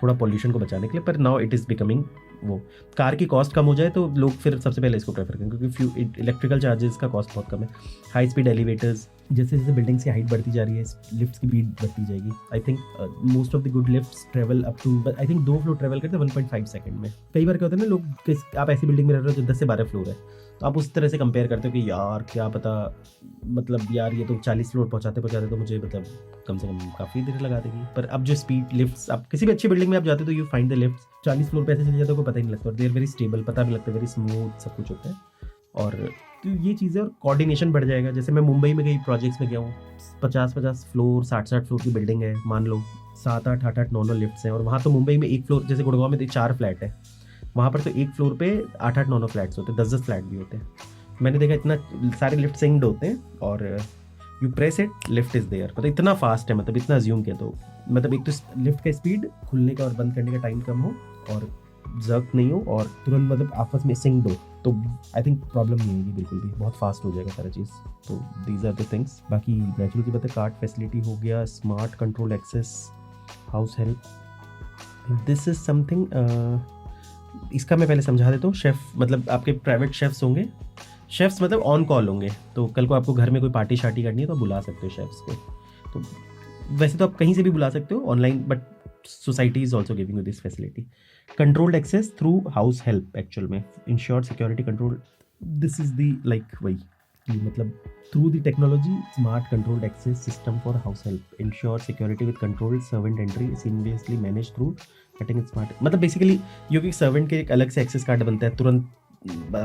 [SPEAKER 1] थोड़ा पॉल्यूशन को बचाने के लिए। पर नाउ इट इज़ बिकमिंग वो, कार की कॉस्ट कम हो जाए तो लोग फिर सबसे पहले इसको प्रेफर करेंगे, क्योंकि इलेक्ट्रिकल चार्जेस का कॉस्ट बहुत कम है। हाई स्पीड एलिवेटर्स, जैसे जैसे बिल्डिंग्स की हाइट बढ़ती जा रही है, लिफ्ट्स की स्पीड बढ़ती जाएगी। I think most of the good lifts travel up to, I think 2 floor travel करते हैं 1.5 सेकंड में। कई बार क्या होता है ना, लोग आप ऐसी बिल्डिंग में रह रहे हो जो 10 से 12 फ्लोर है, तो आप उस तरह से कंपेयर करते हो कि यार क्या पता, मतलब यार ये तो 40 फ्लोर पहुँचाते पहुँचाते तो मुझे मतलब कम से कम काफ़ी देर लगा देगी। पर अब जो स्पीड लिफ्ट्स, आप किसी भी अच्छी बिल्डिंग में आप जाते हो तो you find the lifts 40 floor पे ऐसे चले जाते हो, को पता ही नहीं लगता, और दे आर वेरी स्टेबल, पता भी लगता है, वेरी स्मूथ सब कुछ होता है। और तो ये चीज़ें, और कोऑर्डिनेशन बढ़ जाएगा। जैसे मैं मुंबई में कई प्रोजेक्ट्स में गया हूँ, 50-50 फ्लोर, 60-60 फ्लोर की बिल्डिंग है, मान लो 7-8, 8-8, 9-9 लिफ्ट्स हैं। और वहाँ तो मुंबई में एक फ्लोर, जैसे गुड़गांव में तो 4 फ्लैट है, वहाँ पर तो एक फ्लोर पे 8-8, 9-9 फ्लैट्स होते हैं, 10-10 फ्लैट भी होते हैं। मैंने देखा इतना सारे लिफ्ट सिंक्ड होते हैं, और you press it, lift is there. मतलब इतना फास्ट है, मतलब इतना अज्यूम किया तो, मतलब एक तो लिफ्ट का स्पीड, खुलने का और बंद करने का टाइम कम हो, और जर्क नहीं हो, और तुरंत मतलब आपस में सिंक्ड हो, तो आई थिंक प्रॉब्लम नहीं होगी बिल्कुल भी, बहुत फास्ट हो जाएगा सारा चीज़। तो दीज आर द थिंग्स। बाकी नेचुरल की बात है, कार्ड फैसिलिटी हो गया, smart control access, house help, this is something. इसका मैं पहले समझा देता हूँ। शेफ़ मतलब आपके प्राइवेट शेफ्स होंगे, शेफ्स मतलब ऑन कॉल होंगे, तो कल को आपको घर में कोई पार्टी शार्टी करनी है तो बुला सकते हो शेफ्स को। तो वैसे तो आप कहीं से भी बुला सकते हो online, but society is also giving you this facility. Controlled access through house help, actual में ensure security control, this is the like वही कि मतलब through the technology smart controlled access system for house help, ensure security with controlled servant entry seamlessly manage through cutting smart. मतलब basically क्योंकि servant के एक अलग से एक्सेस कार्ड बनता है, तुरंत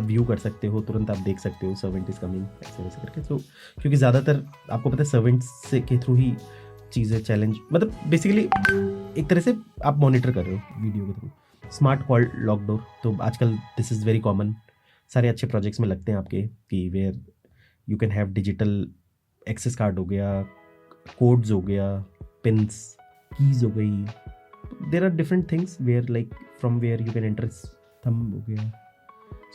[SPEAKER 1] व्यू कर सकते हो, तुरंत आप देख सकते हो सर्वेंट इज कमिंग, ऐसे वैसे करके। तो क्योंकि ज़्यादातर आपको पता है सर्वेंट्स से के थ्रू ही चीज़ें चैलेंज, मतलब बेसिकली एक तरह से आप मॉनिटर कर रहे हो वीडियो के through. Smart call lock door, तो आजकल दिस इज़ वेरी कॉमन, सारे अच्छे प्रोजेक्ट्स में लगते हैं आपके, कि where you can have digital access card हो गया, कोड्स हो गया, पिन्स, कीज़ हो गई, there are different things where like from where you can enter, thumb हो गया।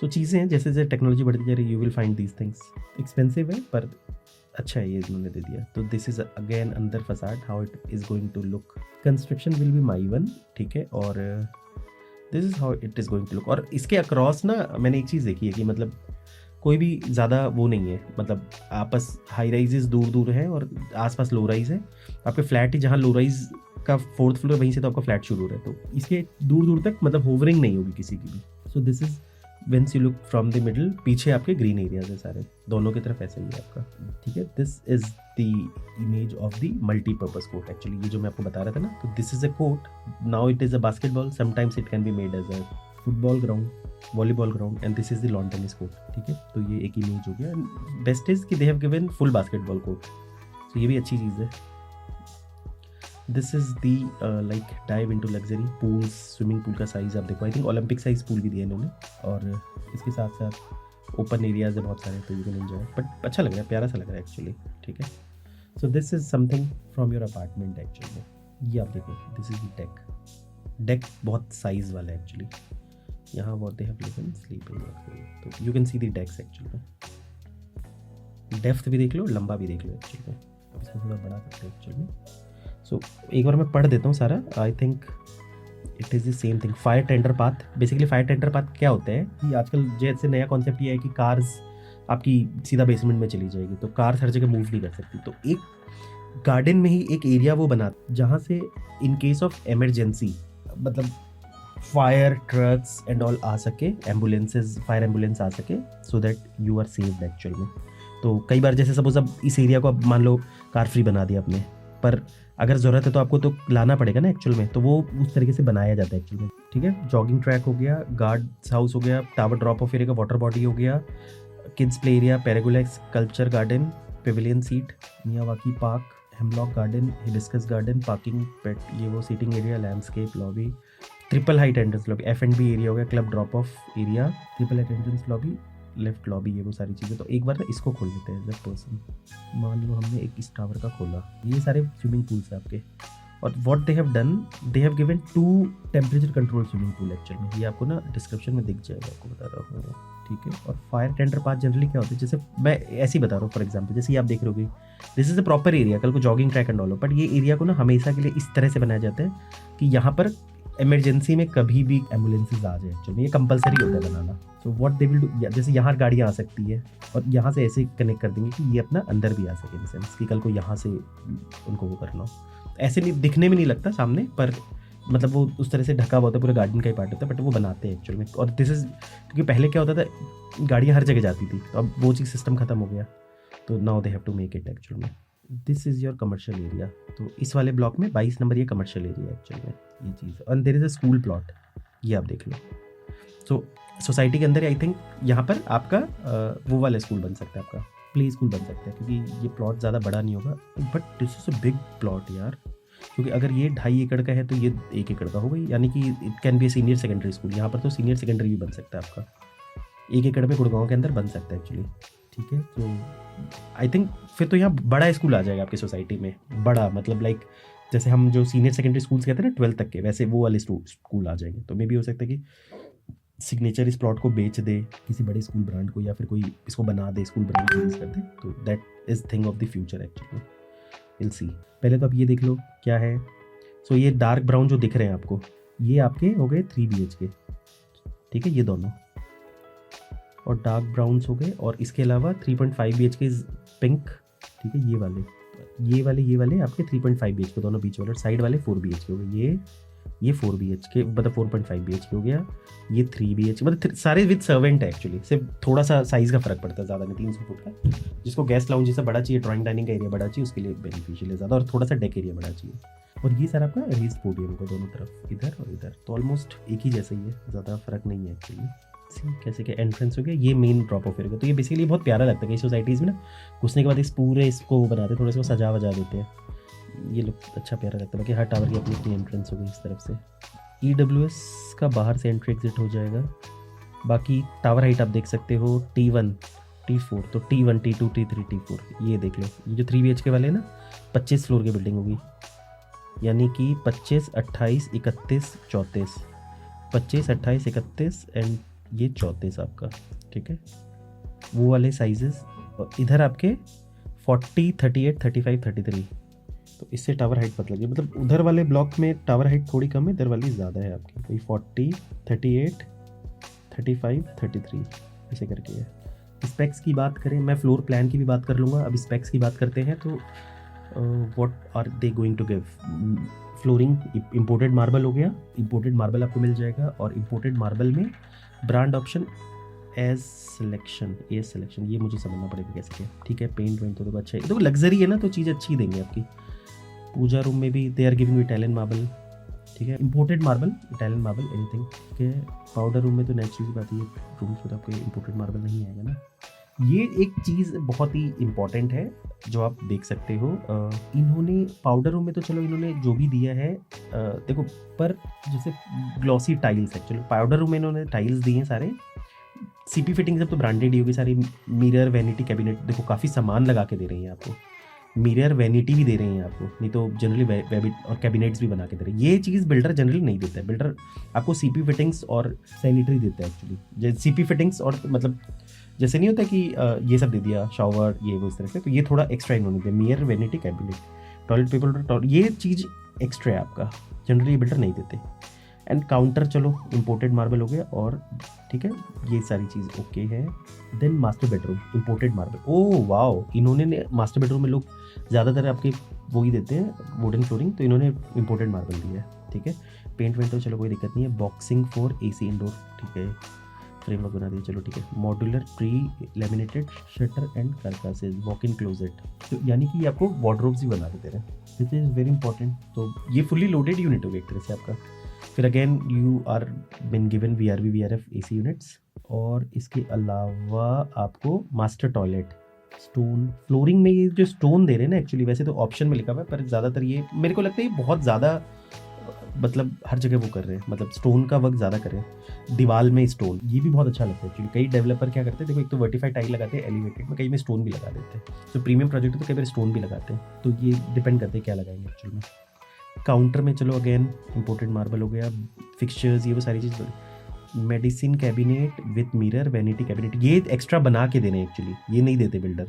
[SPEAKER 1] सो चीज़ें हैं, जैसे जैसे टेक्नोलॉजी बढ़ती जा रही है, you will find these things. Expensive है पर अच्छा है ये इन्होंने दे दिया। तो दिस इज अगेन अंदर facade, how it is going to look. Construction will be my one, ठीक है, और this is how it is going to look. और इसके अक्रॉस ना मैंने एक चीज़ देखी है कि मतलब कोई भी ज़्यादा वो नहीं है, मतलब आपस हाई राइजेस दूर दूर है और आसपास लो राइज है। आपके फ्लैट ही जहाँ लो राइज का 4th फ्लोर, वहीं से तो आपका फ्लैट शुरू हो रहा है, तो इसके दूर दूर तक मतलब होवरिंग नहीं होगी किसी की भी। So this is when's you look from the middle, पीछे आपके ग्रीन एरियाज है सारे, दोनों की तरफ ऐसे ही है आपका, ठीक है। This is the image of the multipurpose court. Actually ये जो मैं आपको बता रहा था ना, तो this is a court, now it is a basketball, sometimes it can be made as a football ground, volleyball ground, and this is the lawn tennis court, ठीक है। तो ये एक इमेज हो गया। बेस्ट इज कि दे have given full basketball court, तो ये भी अच्छी चीज़ है। This is the like dive into luxury pools, swimming pool का साइज आप देखो, I think Olympic size pool भी दिया इन्होंने, और इसके साथ साथ ओपन एरियाज है बहुत सारे, तो यू कैन एंजॉय, बट अच्छा लग रहा है, प्यारा सा लग रहा है एक्चुअली, ठीक है। सो this is something from your apartment actually. ये आप देखो, दिस इज द डेक बहुत साइज वाला है एक्चुअली। यहाँ what they have given sleeping, तो you can see the decks actually में, डेप्थ भी देख लो, लंबा भी देख लो एक्चुअली में, अब इसमें थोड़ा बड़ा करते हैं एक्चुअली में। सो एक बार मैं पढ़ देता हूँ सारा, I think it is the same thing. Fire tender path, basically fire tender path क्या होता है कि आजकल जैसे नया कॉन्सेप्ट ये है कि कार्स आपकी सीधा बेसमेंट में चली जाएगी, तो कार हर जगह मूव नहीं कर सकती, तो एक गार्डन में ही एक एरिया वो बना जहाँ से इन केस ऑफ इमरजेंसी, मतलब फायर ट्रक्स एंड ऑल आ सके, एम्बुलेंसेज, फायर एम्बुलेंस आ सके, so that you are saved actual में। तो कई बार जैसे सपोज अब इस एरिया को अब मान लो कार फ्री बना दिया आपने, पर अगर ज़रूरत है तो आपको तो लाना पड़ेगा ना एक्चुअल में, तो वो उस तरीके से बनाया जाता है एक्चुअल में, ठीक है। जॉगिंग ट्रैक हो गया, गार्ड्स हाउस हो गया, टावर ड्रॉप ऑफ एरिया का वाटर बॉडी हो गया, kids play area, pergolas, culture garden, pavilion seat, Miyawaki park, hemlock garden, hibiscus garden, parking, pet, ये वो seating area, landscape, lobby, triple height entrance lobby, F&B area हो गया, club drop off area, triple height entrance lobby, left lobby, ये वो सारी चीज़ें। तो एक बार ना इसको खोल लेते हैं एज अ पर्सन। मान लो हमने एक इस टावर का खोला, ये सारे स्विमिंग पूल्स हैं आपके, और what they have done, they have given 2 temperature control swimming pool actual में। ये आपको ना डिस्क्रिप्शन में दिख जाएगा, आपको बता रहा हूँ, ठीक है। और फायर टेंडर पाथ जनरली क्या होता है, जैसे मैं ऐसे ही बता रहा हूँ फॉर एग्जांपल, जैसे ये आप देख रहे होगे, this is a proper area, कल को जॉगिंग ट्रैक एंड ऑल हो, बट ये एरिया को ना हमेशा के लिए इस तरह से बनाया जाता है कि यहाँ पर इमरजेंसी में कभी भी एम्बुलेंसेज आ जाए, एक्चुअली ये कंपलसरी होता है बनाना। So what they will do, जैसे यहाँ गाड़ियाँ आ सकती है और यहाँ से ऐसे कनेक्ट कर देंगे कि ये अपना अंदर भी आ सके, इन सेंस कि कल को यहाँ से उनको वो करना हो। ऐसे नहीं, दिखने में नहीं लगता सामने, पर मतलब वो उस तरह से ढका हुआ होता है, पूरे गार्डन का ही पार्ट होता है, बट वो बनाते हैं एक्चुअल में। और दिस इज, क्योंकि पहले क्या होता था, गाड़ियाँ हर जगह जाती थी, तो अब वो चीज़ सिस्टम खत्म हो गया, तो now they have to make it actual में। This is your commercial area, तो इस वाले ब्लॉक में 22 नंबर ये कमर्शियल एरिया एक्चुअल में, ये चीज़। और there is a school plot, ये आप देख लो। सो सोसाइटी के अंदर आई थिंक यहाँ पर आपका वो वाला स्कूल बन सकता है, आपका प्ले स्कूल बन सकता है, क्योंकि ये प्लॉट ज़्यादा बड़ा नहीं होगा, but this is a big plot यार। क्योंकि अगर ये 2.5 एकड़ का है तो ये 1 एकड़ का होगा, यानी कि it can B a senior secondary school. यहाँ पर तो सीनियर सेकेंडरी भी बन सकता है आपका, 1 एकड़ में गुड़गांव के अंदर बन सकता है एक्चुअली, ठीक है। तो आई थिंक फिर तो यहाँ बड़ा स्कूल आ जाएगा आपकी सोसाइटी में, बड़ा मतलब लाइक जैसे हम जो सीनियर सेकेंडरी स्कूल्स कहते हैं ना 12th तक के, वैसे वो वाले स्कूल आ जाएंगे। तो मे भी हो सकता है कि सिग्नेचर इस प्लॉट को बेच दे किसी बड़े स्कूल ब्रांड को, या फिर कोई इसको बना दे, स्कूल ब्रांड रिलीज कर दे, तो that is thing of the future actually, will see. पहले तो आप ये देख लो क्या है। सो ये डार्क ब्राउन जो दिख रहे हैं आपको, ये आपके हो गए 3 BHK, ठीक है, ये दोनों, और डार्क ब्राउन्स हो गए, और इसके अलावा 3.5 BHK पिंक, ठीक है, ये वाले आपके 3.5 BHK दोनों बीच वाले, साइड वाले 4 BHK हो गए, ये 4 BHK मतलब 4.5 BHK हो गया, ये 3 BHK, मतलब सारे विद सर्वेंट है एक्चुअली, सिर्फ थोड़ा सा साइज़ का फर्क पड़ता है, ज़्यादा नहीं, 300 फुट का। जिसको गेस्ट लाउंज जैसा बड़ा चाहिए, ड्राइंग डाइनिंग का एरिया बड़ा चाहिए, उसके लिए बेनिफिशियल है ज़्यादा, और थोड़ा सा डेक एरिया बड़ा चाहिए। और ये सर आपका रेज पोडियम को दोनों तरफ, इधर और इधर, तो ऑलमोस्ट एक ही जैसा ही है, ज़्यादा फर्क नहीं है एक्चुअली। कैसे क्या एंट्रेंस हो गया, ये मेन ड्रॉप ऑफ एरिया। तो ये बेसिकली बहुत प्यारा लगता है कई सोसाइटीज़ में ना, घुसने के बाद इस पूरे इसको बनाते, थोड़ा सा सजा वजा देते हैं, ये लुक अच्छा प्यारा लगता है। बाकी हर टावर की अपनी अपनी एंट्रेंस हो गई इस तरफ से। EWS का बाहर से एंट्री एग्जिट हो जाएगा। बाकी टावर हाइट आप देख सकते हो T1 T4, तो T1 T2 T3 T4 ये देख लो। ये जो 3 BHK वाले ना 25 फ्लोर की बिल्डिंग होगी, यानी कि 25, 28, 31, 34, 25, 28, 31 एंड ये 34 आपका, ठीक है, वो वाले साइजेस। और इधर आपके 40, 38, 35, 33, तो इससे टावर हाइट पता लगी, मतलब उधर वाले ब्लॉक में टावर हाइट थोड़ी कम है, इधर वाली ज़्यादा है आपकी, कोई 40, 38, 35, 33 ऐसे करके है। स्पेक्स की बात करें, मैं फ्लोर प्लान की भी बात कर लूँगा। अब स्पेक्स की बात करते हैं तो what are they going to give. Flooring imported marble हो गया, इम्पोर्टेड मार्बल आपको मिल जाएगा, और इम्पोर्टेड मार्बल में ब्रांड ऑप्शन एज सिलेक्शन, ये मुझे समझना पड़ेगा कैसे क्या, ठीक है। पेंट वेंट तो देखो अच्छा है, तो लग्जरी है ना, तो चीज़ अच्छी देंगे आपकी। पूजा रूम में भी they are giving Italian marble, ठीक है, imported marble, Italian marble anything, ठीक है। पाउडर रूम में तो नेचुरल बात है, रूम्स में तो आपको इम्पोर्टेड मार्बल नहीं आएगा ना। ये एक चीज़ बहुत ही इम्पॉर्टेंट है जो आप देख सकते हो। इन्होंने पाउडर रूम में तो चलो इन्होंने जो भी दिया है देखो, पर जैसे glossy tiles, actually powder room में इन्होंने टाइल्स दिए हैं सारे। CP फिटिंग सब तो ब्रांडेड ही होगी सारी। मिरर, वैनिटी, कैबिनेट, देखो काफ़ी सामान लगा के दे रही हैं आपको। मिरर, वैनिटी भी दे रहे हैं आपको, नहीं तो जनरली वेबिट और कैबिनेट्स भी बना के दे रहे हैं। ये चीज़ बिल्डर जनरली नहीं देता है, बिल्डर आपको CP फिटिंग्स और सैनिटरी देता है एक्चुअली। CP फिटिंग्स और मतलब जैसे नहीं होता कि ये सब दे दिया, शावर ये वो इस तरह से, तो ये थोड़ा एक्स्ट्रा इन्होंने दिया। Mirror, vanity, cabinet, toilet paper, ये चीज़ एक्स्ट्रा है आपका, जनरली बिल्डर नहीं देते। एंड काउंटर चलो इम्पोर्टेड मार्बल हो गया, और ठीक है, ये सारी चीज़ ओके है। Then master bedroom imported marble, oh wow, इन्होंने मास्टर बेडरूम में लोग ज़्यादातर आपके वो ही देते हैं वुडन फ्लोरिंग, तो इन्होंने इम्पोर्टेड मार्बल दिया है, ठीक है। पेंट वेंट तो चलो कोई दिक्कत नहीं है। बॉक्सिंग फॉर AC इंडोर, ठीक है, फ्रेमवर्क बना दिया, चलो ठीक है। Modular pre laminated shutter and carcasses, walk in closet, तो यानी कि आपको वार्डरोब्स भी बना के दे रहे हैं, दिस इज़ वेरी इंपॉर्टेंट। तो ये फुल्ली लोडेड यूनिट हो गया एक तरह से आपका। फिर again you are been given VRV VRF AC units, और इसके अलावा आपको मास्टर टॉयलेट, स्टोन फ्लोरिंग में ये जो स्टोन दे रहे हैं ना, एक्चुअली वैसे तो ऑप्शन में लिखा हुआ है, पर ज़्यादातर ये मेरे को लगता है ये बहुत ज़्यादा मतलब हर जगह वो कर रहे हैं, मतलब स्टोन का वर्क ज़्यादा कर रहे हैं। दीवार में स्टोन, ये भी बहुत अच्छा लगता है एक्चुअली। कई डेवलपर क्या करते हैं, देखो एक तो वर्टिफाइड टाइल लगाते हैं एलिवेटेड में, कई में स्टोन भी लगा देते हैं। तो प्रीमियम प्रोजेक्ट तो कई बार स्टोन भी लगाते हैं, तो ये डिपेंड करते हैं क्या लगाएंगे एक्चुअल में। काउंटर में चलो अगेन इम्पोर्टेड मार्बल हो गया, फिक्सचर्स ये वो सारी चीज़। Medicine cabinet with mirror, vanity cabinet, ये एक्स्ट्रा बना के देने एक्चुअली, ये नहीं देते बिल्डर,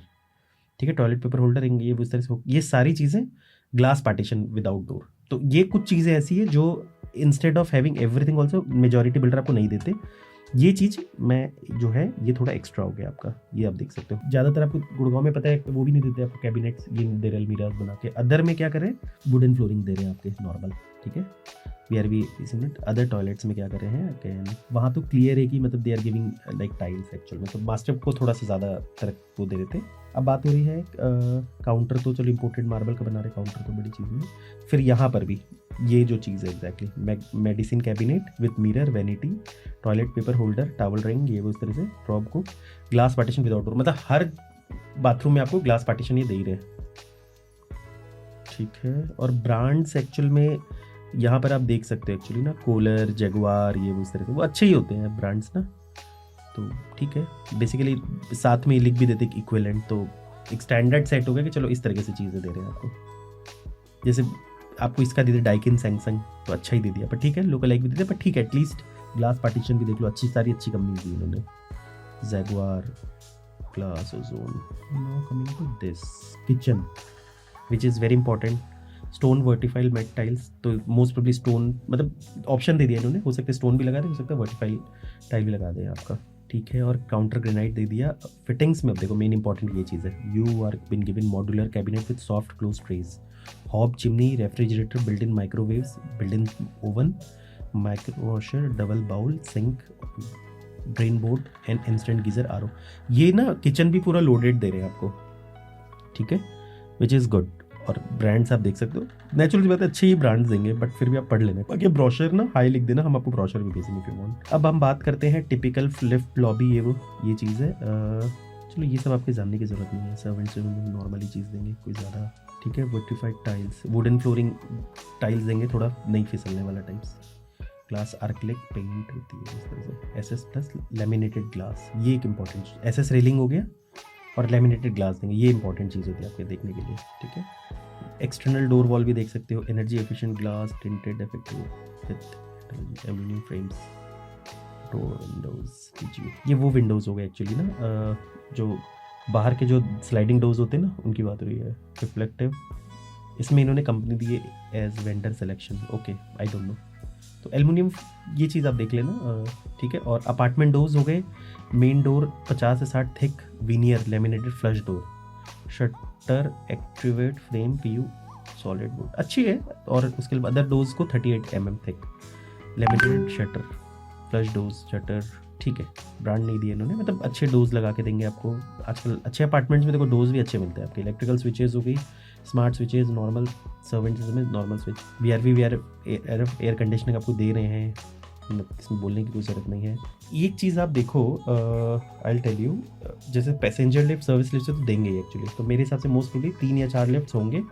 [SPEAKER 1] ठीक है। टॉयलेट पेपर होल्डर ये उस तरह से ये सारी चीज़ें, ग्लास पार्टीशन विदाउट डोर। तो ये कुछ चीज़ें ऐसी है जो instead of having everything also majority builder आपको नहीं देते। ये चीज़ मैं जो है ये थोड़ा एक्स्ट्रा हो गया आपका, ये आप देख सकते हो। ज़्यादातर आपको गुड़गांव में पता है वो भी नहीं देते आपको कैबिनेट्स, ये दे रहे अलमीराज बना के। अदर में क्या करें, वुडन फ्लोरिंग दे रहे हैं आपके नॉर्मल, ठीक है। अदर टॉयलेट्स में क्या कर रहे हैं अगेन, वहाँ तो क्लियर है कि मतलब they are giving like tiles actual में, तो मास्टर को थोड़ा सा ज़्यादा तरह वो दे रहे थे। अब बात हो रही है काउंटर, तो चलो इम्पोर्टेड मार्बल का बना रहे काउंटर, तो बड़ी चीज़ है। फिर यहाँ पर भी ये जो चीज़ है exactly, medicine cabinet with mirror, vanity, toilet paper holder, towel ring, ये वो इस तरह से, प्रॉप को, ग्लास पार्टीशन विदाउट डोर, मतलब हर बाथरूम में आपको ग्लास पार्टीशन ये दे ही रहे, ठीक है। और ब्रांड्स एक्चुअल में यहाँ पर आप देख सकते हो एक्चुअली ना, कोलर, जगुआर, ये वो इस तरह से, वो अच्छे ही होते हैं ब्रांड्स ना, तो ठीक है। बेसिकली साथ में लिख भी देते इक्विवेलेंट, तो एक स्टैंडर्ड सेट हो गया कि चलो इस तरीके से चीज़ें दे रहे हैं आपको। जैसे आपको इसका दे दिया डाइकिन, सैमसंग, तो अच्छा ही दे दिया, पर ठीक है। लोकल लाइक भी देते, पर ठीक है, एटलीस्ट ग्लास पार्टीशन भी देख लो, अच्छी सारी अच्छी कंपनी दी इन्होंने, Jaguar, glass Ozone. Now coming to this kitchen which is very important, stone वर्टिफाइल मैट टाइल्स, तो मोस्ट प्रोबेबली स्टोन, मतलब ऑप्शन दे दिया इन्होंने, हो सकता है स्टोन भी लगा दे, हो सकता है वर्टिफाइल टाइल भी लगा दे आपका, ठीक है। और काउंटर ग्रेनाइट दे दिया। फिटिंग्स में अब देखो मेन इंपॉर्टेंट ये चीज़ है, you are been given modular cabinet with soft close trays, hob chimney, refrigerator, built in microwaves, built in oven, micro washer, double bowl, sink, drain board and instant geyser, RO. ये ना kitchen भी पूरा loaded दे रहे हैं आपको, ठीक है, which is good. और ब्रांड्स आप देख सकते हो, नेचुरली बात है अच्छे ही ब्रांड्स देंगे, बट फिर भी आप पढ़ लेना, बाकी ब्रोशर ना हाई लिख देना, हम आपको ब्रोशर भी भेजेंगे इफ यू वांट। अब हम बात करते हैं टिपिकल लिफ्ट लॉबी, ये चीज़ है। चलो ये सब आपके जानने की जरूरत नहीं है, सर्वेंट्स नॉर्मली चीज़ देंगे कोई ज़्यादा, ठीक है। Vitrified tiles, wooden flooring tiles देंगे, थोड़ा नहीं फिसलने वाला टाइप्स, ग्लास आर्कलिक पेंट होती है इस तरह से, एसएस प्लस लेमिनेटेड ग्लास, ये एक इंपॉर्टेंट, एसएस रेलिंग हो गया और लेमिनेटेड ग्लास देंगे, ये इंपॉर्टेंट चीज़ होती है आपके देखने के लिए, ठीक है। एक्सटर्नल डोर वॉल भी देख सकते हो, energy efficient glass, tinted effective with aluminium frames, door Windows, ये वो विंडोज़ हो गए एक्चुअली ना, जो बाहर के जो स्लाइडिंग डोर्स होते हैं ना, उनकी बात हो रही है। रिफ्लेक्टिव, इसमें इन्होंने कंपनी दी है as vendor selection, okay, I don't know, तो एल्युमिनियम ये चीज़ आप देख लेना, ठीक है। और अपार्टमेंट डोर्स हो गए, मेन डोर 50 से 60 thick veneer laminated flush door, shutter activate frame PU solid wood, अच्छी है। और उसके बाद अदर डोर्स को 38 mm thick laminated shutter, flush doors, shutter, ठीक है। ब्रांड नहीं दिए इन्होंने, मतलब अच्छे डोर्स लगा के देंगे आपको। आजकल अच्छे अपार्टमेंट्स में देखो डोर्स भी अच्छे मिलते हैं आपके। इलेक्ट्रिकल स्विचेज हो गई, स्मार्ट स्विचेज, नॉर्मल सर्वेंट्स में normal switch, we are air conditioning आपको दे रहे हैं, इसमें बोलने की कोई ज़रूरत नहीं है। एक चीज़ आप देखो, आई विल टेल यू, जैसे पैसेंजर लिफ्ट, सर्विस लिफ्ट से तो देंगे ही एक्चुअली, तो मेरे हिसाब से मोस्ट प्रोबेबली 3 या 4 लिफ्ट्स होंगे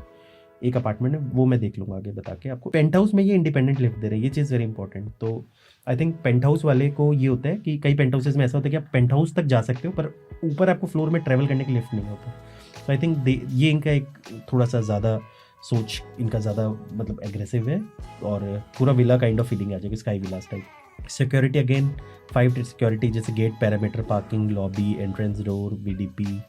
[SPEAKER 1] एक अपार्टमेंट में, वो मैं देख लूँगा आगे बता के आपको। पेंट हाउस में ये इंडिपेंडेंट लिफ्ट दे रहे हैं, ये चीज़ वेरी इंपॉर्टेंट। तो आई थिंक पेंट हाउस वाले को ये होता है कि कई पेंट हाउसेज में ऐसा होता है कि आप पेंट हाउस तक जा सकते हो, पर ऊपर आपको फ्लोर में ट्रैवल करने की लिफ्ट नहीं होता। तो आई थिंक ये इनका एक थोड़ा सा ज़्यादा सोच, इनका ज़्यादा मतलब एग्रेसिव है, और पूरा विला काइंड ऑफ फीलिंग आ जाएगी, sky villas type. Security again 5 security, जैसे gate, perimeter, parking, lobby, entrance door, VDP,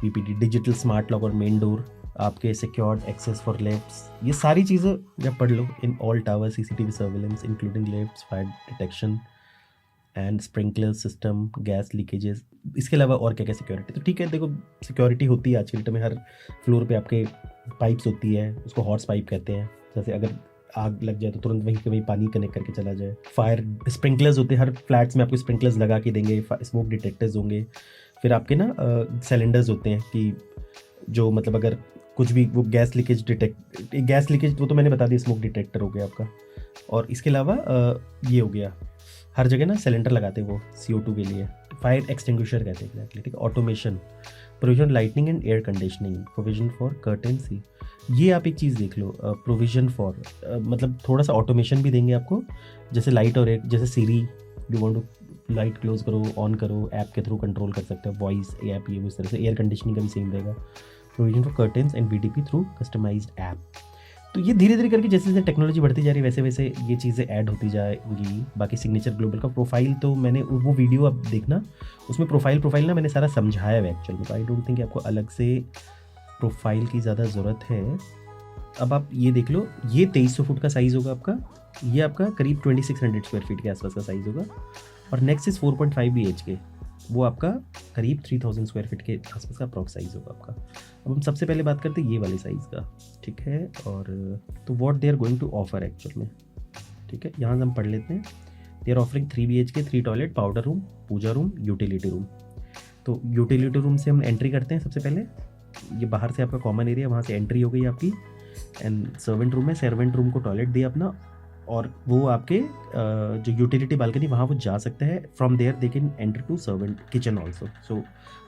[SPEAKER 1] VPD, digital smart lock और मेन डोर, आपके सिक्योर्ड एक्सेस फॉर लिफ्ट्स, ये सारी चीज़ें जब पढ़ लो। In all tower CCTV surveillance including lifts, fire detection and sprinkler system, gas leakages, इसके अलावा और क्या क्या सिक्योरिटी। तो ठीक है, देखो सिक्योरिटी होती है आज के डेट में, हर फ्लोर पे आपके पाइप्स होती है, उसको हॉर्स पाइप कहते हैं, जैसे अगर आग लग जाए तो तुरंत वहीं के वहीं पानी कनेक्ट करके चला जाए। फायर स्प्रिंकलर्स होते हैं, हर फ्लैट्स में आपको स्प्रिंकलर्स लगा के देंगे, स्मोक डिटेक्टर्स होंगे। फिर आपके ना सिलेंडर्स होते हैं कि जो मतलब अगर कुछ भी वो गैस लीकेज वो तो मैंने बता दिया, स्मोक डिटेक्टर हो गया आपका। और इसके अलावा ये हो गया, हर जगह ना सिलेंडर लगाते हैं वो CO2 के लिए, फायर एक्सटिंग्विशर कहते हैं एग्जैक्टली, ठीक है। Automation, provision lightning and air conditioning, provision for curtains, ये आप एक चीज़ देख लो, प्रोविजन फॉर मतलब थोड़ा सा ऑटोमेशन भी देंगे आपको, जैसे लाइट और जैसे Siri, you want to light close करो, ऑन करो, ऐप के थ्रू कंट्रोल कर सकते हो, वॉइस ऐप, ये उस तरह से। एयर कंडीशनिंग का भी सेम रहेगा। Provision for curtains and VDP through customised app. तो ये धीरे धीरे करके जैसे जैसे टेक्नोलॉजी बढ़ती जा रही है वैसे वैसे ये चीज़ें ऐड होती जाएंगी। बाकी सिग्नेचर ग्लोबल का प्रोफाइल तो मैंने वो वीडियो आप देखना, उसमें प्रोफाइल ना मैंने सारा समझाया है एक्चुअल में, तो आई डोंट थिंक आपको अलग से प्रोफाइल की ज़्यादा ज़रूरत है। अब आप ये देख लो, ये 2300 फुट का साइज़ होगा आपका, ये आपका करीब 2600 स्क्वायर फीट के आसपास का साइज़ होगा। और नेक्स्ट इज़ 4.5 BHK, वो आपका करीब 3000 स्क्वायर फीट के आसपास का अप्रॉक्स साइज़ होगा आपका। अब हम सबसे पहले बात करते हैं ये वाले साइज़ का, ठीक है। और तो what they are going to offer actual में, ठीक है, यहाँ से हम पढ़ लेते हैं। They are offering 3 BHK, 3 toilet, powder room, puja room, utility room. तो यूटिलिटी रूम से हम एंट्री करते हैं सबसे पहले। ये बाहर से आपका कॉमन एरिया, वहाँ से एंट्री हो गई आपकी। एंड सर्वेंट रूम है, सर्वेंट रूम को टॉयलेट दिया अपना, और वो आपके जो यूटिलिटी बालकनी वहाँ वो जा सकते हैं। From there they can enter to servant kitchen also. So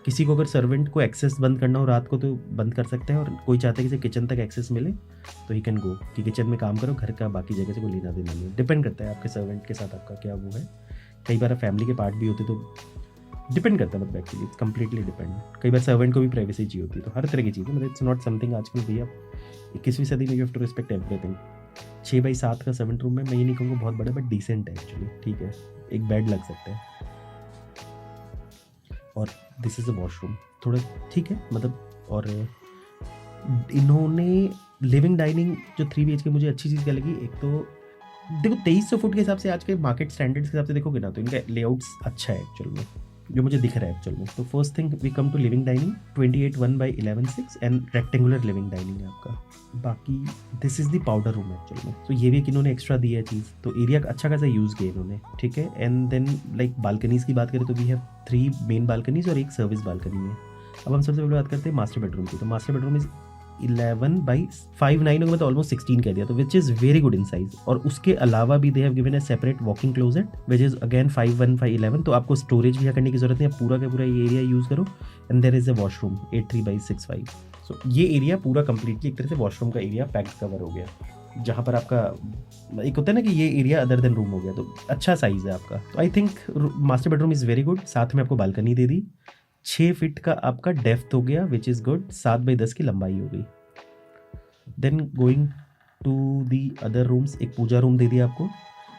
[SPEAKER 1] किसी को अगर सर्वेंट को एक्सेस बंद करना हो रात को तो बंद कर सकते हैं, और कोई चाहता है कि किचन तक एक्सेस मिले तो ही कैन गो, कि किचन में काम करो, घर का बाकी जगह से कोई लेना देना नहीं। डिपेंड करता है आपके सर्वेंट के साथ आपका क्या वो है। कई बार फैमिली के पार्ट भी होते तो डिपेंड करता है, मतलब एक्चुअली इट्स कम्प्लीटली डिपेंड। कई बार सर्वेंट को भी प्राइवेसी चाहिए होती है, तो हर तरह की चीज़ें, मतलब इट्स नॉट समथिंग आजकल भैया 21वीं सदी में you have to respect everything. 6x7 का सर्वेंट रूम है, मैं ये नहीं कहूँगा बहुत बड़ा, बट डिसेंट है एक्चुअली, ठीक है, एक बेड लग सकता है। और दिस इज़ अ वॉशरूम, थोड़ा ठीक है मतलब। और इन्होंने लिविंग डाइनिंग जो 3 BHK मुझे अच्छी चीज़ क्या लगी, एक तो देखो 2300 फुट के हिसाब से आज के मार्केट स्टैंडर्ड्स के हिसाब से देखोगे ना, तो इनका लेआउट्स अच्छा है एक्चुअल में, जो मुझे दिख रहा है एक्चुअल में। तो first thing we come to living dining, 28:1/11/6 and rectangular living dining है आपका। बाकी this is the powder room actual में, तो ये भी एक इन्होंने एक्स्ट्रा दिया है चीज़, तो एरिया अच्छा खासा यूज़ किया इन्होंने, ठीक है। एंड देन लाइक बालकनीज़ की बात करें तो वी हैव 3 मेन बालकनीज और एक सर्विस बालकनी है। अब हम सबसे पहले बात करते हैं मास्टर बेडरूम की। तो मास्टर बेडरूम इज़ 11/5.9 होगा, तो ऑलमोस्ट 16 कह दिया, तो विच is very good in size. और उसके अलावा भी दे have given A separate walking closet which is again 5:1/5:11, तो आपको स्टोरेज भी करने की जरूरत नहीं है, पूरा का पूरा ये एरिया यूज़ करो। And there is a washroom 83/6.5। So ये एरिया पूरा कंप्लीटली एक तरह से वॉशरूम का एरिया पैक कवर हो गया। जहाँ पर आपका एक होता है ना कि ये एरिया अदर देन रूम हो गया, तो अच्छा साइज़ है आपका। तो I think master bedroom is very good. साथ में आपको बालकनी दे दी, 6 फीट का आपका डेप्थ हो गया विच इज़ गुड, 7/10 की लंबाई हो गई। Then going to the other rooms, एक पूजा रूम दे दिया आपको।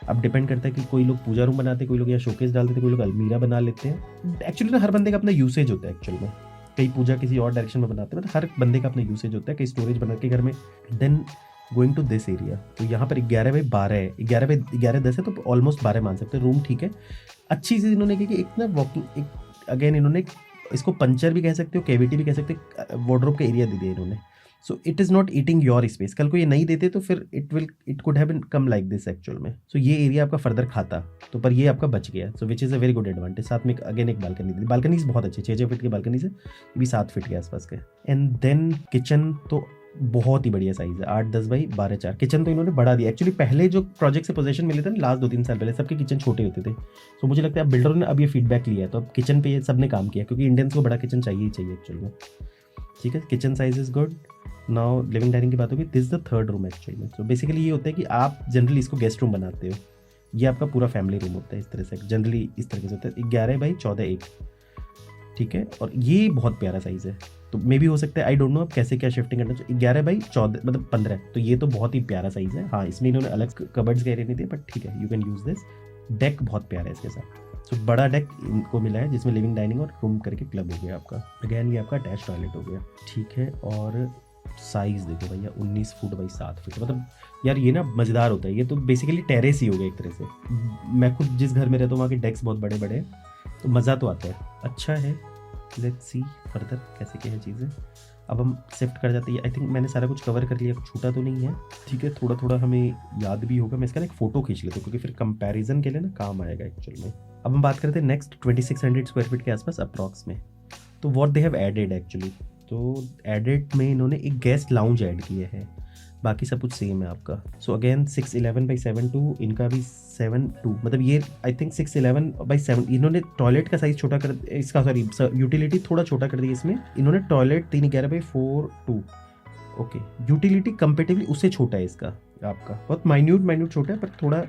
[SPEAKER 1] अब डिपेंड करता है कि कोई लोग पूजा रूम बनाते हैं, कोई लोग यहाँ शोकेस डालते हैं, कोई लोग अलमीरा बना लेते हैं। एक्चुअली ना हर बंदे का अपना यूसेज होता है एक्चुअल में, कई पूजा किसी और डायरेक्शन में बनाते हैं, मतलब हर बंदे का अपना यूसेज होता है, कई स्टोरेज बना के घर में। Then going to this area, तो यहाँ पर 11/12 है, 11/11 10 है, तो ऑलमोस्ट 12 मान सकते हैं रूम, ठीक है। अच्छी चीज़ इन्होंने की कि एक ना वॉकिंग, एक अगेन इन्होंने इसको पंचर भी कह सकते हो, कैविटी भी कह सकते हो, वार्डरोब का एरिया दे दिया इन्होंने। So it is not eating your space. कल को ये नहीं देते तो फिर it could have been come like this actual में। सो ये एरिया आपका फर्दर खाता, तो पर ये आपका बच गया, so which is a very good advantage. साथ में अगेन एक बालकनी दी, बालकनीज बहुत अच्छी, 6 फीट की बालकनी से, ये भी 7 फीट के आसपास के। एंड देन किचन तो बहुत ही बढ़िया साइज़ है, 8:10/12/4। किचन तो इन्होंने बढ़ा दिया एक्चुअली। पहले जो प्रोजेक्ट से पोजीशन मिले थे ना लास्ट 2-3 साल पहले, सबके किचन छोटे होते थे। तो मुझे लगता है अब बिल्डरों ने अब ये फीडबैक लिया है, तो अब किचन पे ये सब ने काम किया, क्योंकि इंडियंस को बड़ा किचन चाहिए ही चाहिए एक्चुअल में, ठीक है। Kitchen size is good. Now living dining की बात होगी, this the third room actually में। तो बेसिकली ये होता है कि आप जनरली इसको गेस्ट रूम बनाते हो, ये आपका पूरा फैमिली रूम होता है इस तरह से, जनरली इस तरह से होता है। 11/14 ठीक है। और ये बहुत प्यारा साइज़ है, तो मे भी हो सकता है, आई डोंट नो अब कैसे क्या शिफ्टिंग करना चाहिए। 11/14 मतलब 15, तो ये तो बहुत ही प्यारा साइज़ है। हाँ, इसमें इन्होंने अलग कबर्ड्स का एरिया नहीं दिया, बट ठीक है, you can use this. Deck बहुत प्यारा है इसके साथ, तो बड़ा डेक इनको मिला है जिसमें लिविंग डाइनिंग और रूम करके क्लब हो गया आपका। अगेन ये आपका अटैच टॉयलेट हो गया, ठीक है। और साइज़ देखो भैया, 19 फुट बाई 7 फीट, मतलब यार ये ना मज़ेदार होता है। ये तो बेसिकली टेरेस ही हो गया एक तरह से। मैं खुद जिस घर में रहता हूँ वहाँ के डेस्क बहुत बड़े बड़े, तो मज़ा तो आता है, अच्छा है। लेट्स सी फर्दर कैसे क्या है चीज़ें। अब हम शिफ्ट कर जाते हैं। आई थिंक मैंने सारा कुछ कवर कर लिया, कुछ छूटा तो नहीं है, ठीक है। थोड़ा थोड़ा हमें याद भी होगा, मैं इसका ना एक फ़ोटो खींच लेता हूँ, क्योंकि फिर कंपैरिजन के लिए ना काम आएगा एक्चुअल में। अब हम बात करते हैं नेक्स्ट 2600 स्क्वायर फीट के आसपास अप्रॉक्स में। तो what they have added actually, तो एडेड में इन्होंने एक गेस्ट लाउंज ऐड किया है, बाकी सब कुछ सेम है आपका। सो अगेन 611/7.2, इनका भी 7.2, मतलब ये आई थिंक 611/7। इन्होंने टॉयलेट का साइज़ छोटा कर, इसका सॉरी यूटिलिटी थोड़ा छोटा कर दी इसमें। इन्होंने टॉयलेट 311/4.2, ओके। यूटिलिटी कंपेरेटिवली उससे छोटा है इसका आपका, बहुत माइन्यूट छोटा है, पर थोड़ा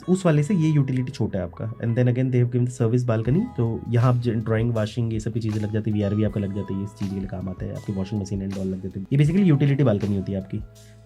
[SPEAKER 1] उस वाले से ये यूटिलिटी छोटा है आपका। And then again they have given service balcony, तो यहाँ आप ड्राइंग वाशिंग ये सब की चीज़ें लग जाती है, VRV आपका लग जाता है, ये इस चीज़ के लिए काम आता है, आपकी वॉशिंग मशीन एंड ऑल लग जाती है। ये बेसिकली यूटिलिटी बालकनी होती है आपकी।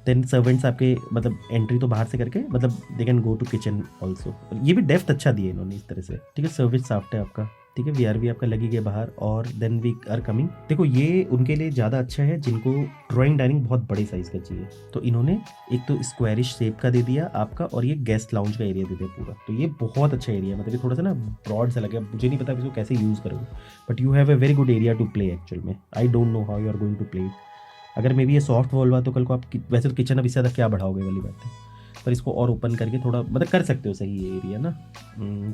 [SPEAKER 1] देन सर्वेंट्स आपके मतलब एंट्री तो बाहर से करके मतलब they can go to kitchen also. ये भी डेप्थ अच्छा दिए इन्होंने इस तरह से, ठीक है। सर्विस सॉफ्ट है आपका, ठीक है। वीआरवी आपका लगी गया बाहर, और देन वी आर कमिंग। देखो ये उनके लिए ज़्यादा अच्छा है जिनको ड्राइंग डाइनिंग बहुत बड़े साइज़ का चाहिए, तो इन्होंने एक तो स्क्वायरिश शेप का दे दिया आपका, और ये गेस्ट लाउंज का एरिया दे दिया पूरा। तो ये बहुत अच्छा एरिया है, मतलब ये थोड़ा सा ना ब्रॉड सा लगे, मुझे नहीं पता इसको कैसे यूज़ करोगे, but you have a very good area to play actual में। I don't know how you are going to play. अगर मे बी ये सॉफ्ट वॉल हुआ तो कल को आप वैसे तो किचन अब इससे ज़्यादा क्या बढ़ाओगे वाली बात है, पर इसको और ओपन करके थोड़ा मतलब कर सकते हो सही ये एरिया ना।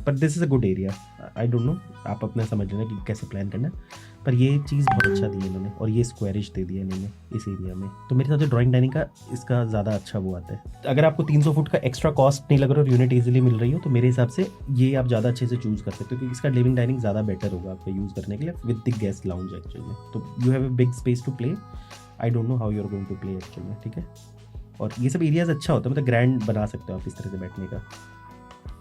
[SPEAKER 1] पर this is a good area. I don't no, आप अपना समझ लेना कि कैसे प्लान करना है, पर ये चीज़ बहुत अच्छा दी है इन्होंने, और ये स्क्वायरिश दे दिया इन्होंने इस एरिया में। तो मेरे साथ जो ड्राइंग डाइनिंग का इसका ज़्यादा अच्छा वो आता है। अगर आपको 300 फुट का एक्स्ट्रा कॉस्ट नहीं लग रहा और यूनिट ईजिली मिल रही हो, तो मेरे हिसाब से ये आप ज़्यादा अच्छे से चूज़ कर सकते हो, क्योंकि इसका लिविंग डाइनिंग ज़्यादा बेटर होगा आपका यूज़ करने के लिए with the guest lounge actual में। तो you have a big space to play. I don't know how you are going to play actual में, ठीक है। और ये सब एरियाज अच्छा होता है, मतलब ग्रैंड बना सकते हो आप इस तरह से बैठने का।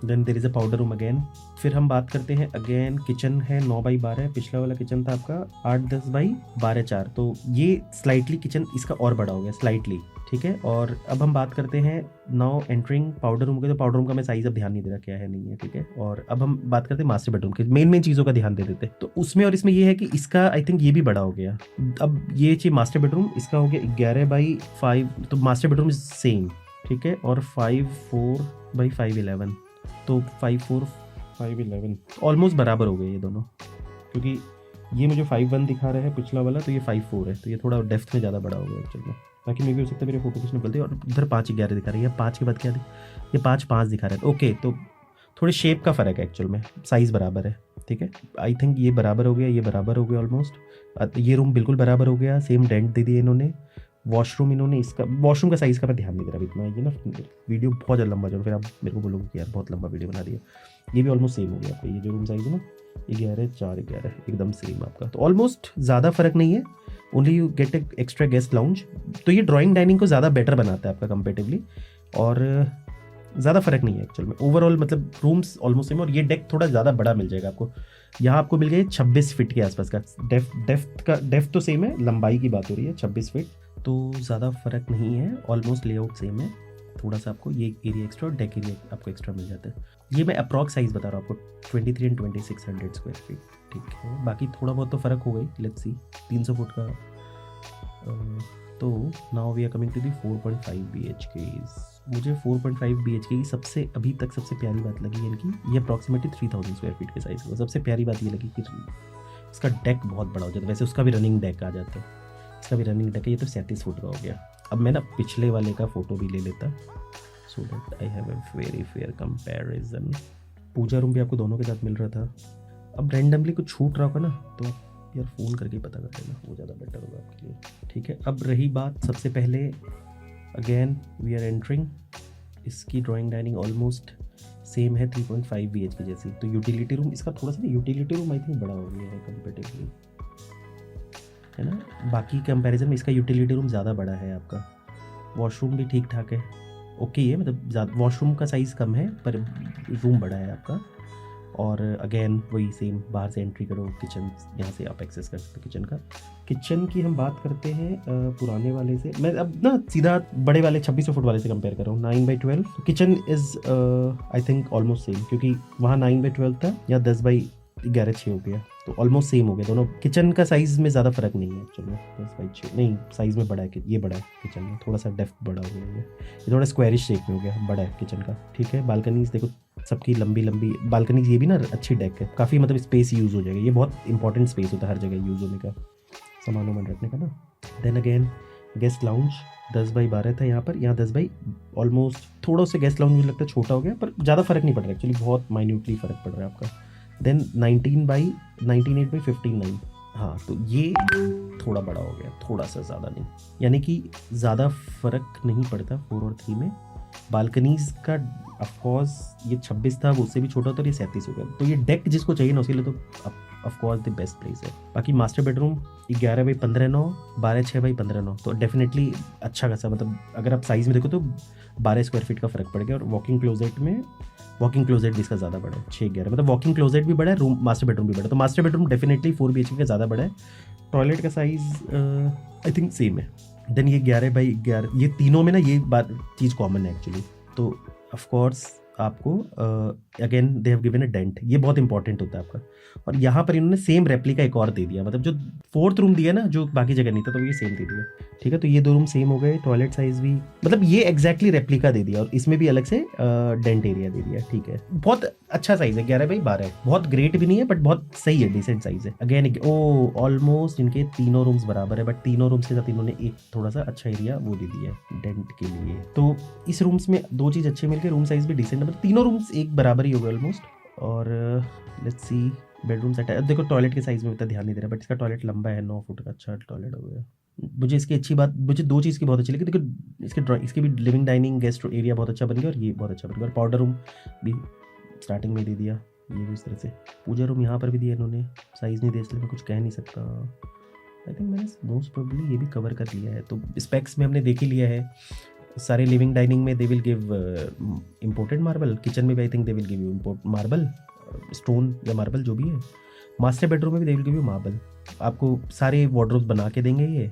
[SPEAKER 1] Then there is a powder room again. फिर हम बात करते हैं अगेन, किचन है 9x12, पिछला वाला किचन था आपका 8-10x12-4, तो ये स्लाइटली किचन इसका और बड़ा हो गया स्लाइटली, ठीक है। और अब हम बात करते हैं नाउ एंटरिंग पाउडर रूम के, तो पाउडर रूम का मैं साइज अब ध्यान नहीं दे रहा क्या है नहीं है, ठीक है। और अब हम बात करते हैं मास्टर बेडरूम के, मेन चीज़ों का ध्यान दे देते हैं। तो उसमें और इसमें ये है कि इसका आई थिंक ये भी बड़ा हो गया। अब ये चाहिए मास्टर बेडरूम, इसका हो गया 11x5, तो मास्टर बेडरूम सेम, ठीक है। और 5-4x5-11, तो 5-4-5-11 ऑलमोस्ट बराबर हो गए ये दोनों, क्योंकि ये मुझे 5-1 दिखा रहा है पिछला वाला, तो ये 5-4 है, तो ये थोड़ा डेप्थ में ज़्यादा बड़ा हो गया एक्चुअली में। बाकी मे भी हो सकता है मेरे फोटो किसने बोलते, और इधर 5-11 दिखा रही है, 5 के बाद क्या थी, ये 5-5 दिखा रहा है। ओके, तो थोड़ी शेप का फ़र्क है एक्चुअल में, साइज़ बराबर है, ठीक है। आई थिंक ये बराबर हो गया, ये बराबर हो गया ऑलमोस्ट। ये रूम बिल्कुल बराबर हो गया, सेम डेंट दे दिए इन्होंने। वॉशरूम इन्होंने इसका, वॉशरूम का साइज़ का मैं ध्यान नहीं दे रहा इतना, ये ना वीडियो बहुत ज़्यादा लंबा जाए, फिर आप मेरे को बोलोगे कि यार बहुत लंबा वीडियो बना दिया। ये भी ऑलमोस्ट सेम हो गया आपका, ये जो रूम साइज़ है ना 11-4-11 एकदम सेम आपका, तो ऑलमोस्ट ज़्यादा फर्क नहीं है। Only you get A extra guest lounge, तो ये ड्राइंग डाइनिंग को ज़्यादा बेटर बनाता है आपका कंपेरेटिवली, और ज़्यादा फर्क नहीं है एक्चुअल में। ओवरऑल मतलब रूम्स ऑलमोस्ट सेम, और ये डेक थोड़ा ज़्यादा बड़ा मिल जाएगा आपको। यहाँ आपको मिल गया 26 फीट के आसपास का डेप्थ तो सेम है, लंबाई की बात हो रही है 26 फीट, तो ज़्यादा फर्क नहीं है, ऑलमोस्ट लेआउट सेम है। थोड़ा सा आपको ये एरिया एक्स्ट्रा और डेक एरिया आपको एक्स्ट्रा मिल जाता है। ये मैं अप्रॉक्स साइज़ बता रहा हूँ आपको, 23 and 2600 स्क्वायर फीट, ठीक है। बाकी थोड़ा बहुत तो फ़र्क हो गई, लेट्स सी 300 फुट का। तो now we are coming to the 4.5 BHK। मुझे 4.5 BHK की सबसे अभी तक सबसे प्यारी बात लगी इनकी, ये अप्रॉक्सीमेटली 3000 स्क्वायर फीट के साइज़ का सबसे प्यारी बात ये लगी कि इसका डेक बहुत बड़ा हो जाता है। वैसे उसका भी रनिंग डेक आ जाता है, इसका भी रनिंग डेक है, ये तो 37 फुट का हो गया। अब मैं ना पिछले वाले का फ़ोटो भी ले लेता, so that I have a very fair comparison. Puja room भी आपको दोनों के साथ मिल रहा था। अब रैंडमली कुछ छूट रहा होगा ना, तो आप यार फ़ोन करके पता कर लेना, वो ज़्यादा बेटर होगा आपके लिए, ठीक है। अब रही बात, सबसे पहले अगेन वी आर एंटरिंग, इसकी ड्राइंग डाइनिंग ऑलमोस्ट सेम है 3.5 BHK जैसी। तो यूटिलिटी रूम इसका थोड़ा सा ना, यूटिलिटी रूम आई थिंक बड़ा हो गया है कंपेरेटिवली, है ना। बाकी कंपैरिजन में इसका यूटिलिटी रूम ज़्यादा बड़ा है आपका। वॉशरूम भी ठीक ठाक है, ओके है, मतलब वॉशरूम का साइज़ कम है पर रूम बड़ा है आपका। और अगेन वही सेम, बाहर से एंट्री करो किचन, यहाँ से आप एक्सेस कर सकते हो किचन का। किचन की हम बात करते हैं पुराने वाले से, मैं अब ना सीधा बड़े वाले 2600 फुट वाले से कंपेयर कर रहा हूँ, 9x12। Kitchen is I think almost same, क्योंकि वहाँ 9x12 था, या 10x11-6 हो गया, तो ऑलमोस्ट सेम हो गया दोनों। किचन का साइज़ में ज़्यादा फर्क नहीं है एक्चुअली, 10x6 नहीं, साइज़ में बड़ा है, ये बड़ा है किचन में, थोड़ा सा डेप्थ बड़ा हो गया, ये थोड़ा स्क्वायरिश शेप में हो गया, बड़ा है किचन का, ठीक है। बालकनीज देखो सबकी लंबी लंबी बालकनीज, ये भी ना अच्छी डेक है, काफ़ी मतलब स्पेस यूज़ हो जाएगा, ये बहुत इंपॉर्टेंट स्पेस होता है हर जगह यूज़ होने का, सामान वामान रखने का ना। Then again guest lounge 10x12 था यहाँ पर, यहाँ 10 बाई ऑलमोस्ट, थोड़ा उससे गेस्ट लाउंज मुझे लगता है छोटा हो गया, पर ज़्यादा फर्क नहीं पड़ रहा एक्चुअली, बहुत माइन्यूटली फ़र्क पड़ रहा है आपका। देन 19/8/15/9, हाँ, तो ये थोड़ा बड़ा हो गया, थोड़ा सा ज़्यादा नहीं, यानी कि ज़्यादा फ़र्क नहीं पड़ता 4 और 3 में। बालकनीज़ का ऑफकोर्स ये 26 था, वो उससे भी छोटा था, ये 37 हो गया। तो ये डेक जिसको चाहिए ना उसके लिए तो ऑफकोर्स द बेस्ट प्लेस है। बाकी मास्टर बेडरूम 11x15/9, 12/6x15/9, तो डेफिनेटली अच्छा खासा, मतलब अगर आप साइज़ में देखो तो 12 स्क्वायर फीट का फ़र्क पड़ गया। और वॉकिंग क्लोजेट भी इसका ज़्यादा बड़ा है, 6-11, मतलब वॉकिंग क्लोजेट भी बड़ा है, रूम मास्टर बेडरूम भी बड़ा है। तो मास्टर बेडरूम डेफिनेटली 4 BHK का ज़्यादा बड़ा है। टॉयलेट का साइज़ आई थिंक सेम है, देन ये 11 बाई 11, ये तीनों में ना ये बात चीज़ कॉमन है एक्चुअली। तो ऑफ कोर्स आपको again they have given a dent, ये बहुत इंपॉर्टेंट होता है आपका। और यहाँ पर इन्होंने सेम रेप्लिका एक और दे दिया, मतलब जो 4th रूम दिया ना, जो बाकी जगह नहीं था, तो ये सेम दे दिया। ठीक है, तो ये 2 रूम सेम हो गए, टॉयलेट साइज भी मतलब ये एग्जैक्टली रेप्लिका दे दिया, और इसमें भी अलग से डेंट एरिया दे दिया। ठीक है, बहुत अच्छा साइज है, 11 बाई 12, बहुत ग्रेट भी नहीं है बट बहुत सही है, डिसेंट साइज है। अगेन ओ ऑलमोस्ट इनके तीनों रूम्स बराबर है, बट तीनों रूम्स के साथ इन्होंने एक थोड़ा सा अच्छा एरिया वो दे दिया है डेंट के लिए। तो इस रूम्स में 2 चीज़ अच्छे मिलके, रूम साइज भी डिसेंट है, मतलब तीनों रूम्स एक बराबर ही हो गए ऑलमोस्ट। और लेट्स सी बेडरूम सेट है। अब देखो टॉयलेट के साइज में इतना ध्यान नहीं दे रहा, बट इसका टॉयलेट लंबा है, 9 फुट का अच्छा टॉयलेट हो गया। मुझे इसकी अच्छी बात, मुझे 2 चीज़ की बहुत अच्छी लगी। देखो इसकी भी लिविंग डाइनिंग गेस्ट एरिया बहुत अच्छा बन गया, और ये बहुत अच्छा बन गया। और पाउडर रूम भी स्टार्टिंग में दे दिया, ये भी इस तरह से। पूजा रूम यहाँ पर भी दिया इन्होंने, साइज़ नहीं दे इसलिए मैं कुछ कह नहीं सकता। आई थिंक मैंने मोस्ट प्रोबेबली ये भी कवर कर लिया है, तो स्पेक्स में हमने देख ही लिया है सारे। लिविंग डाइनिंग में they will give imported marble, kitchen में भी I think they will give you import marble, stone या मार्बल जो भी है। मास्टर बेडरूम में भी they will give you marble, आपको सारे वार्डरोब्स बना के देंगे, ये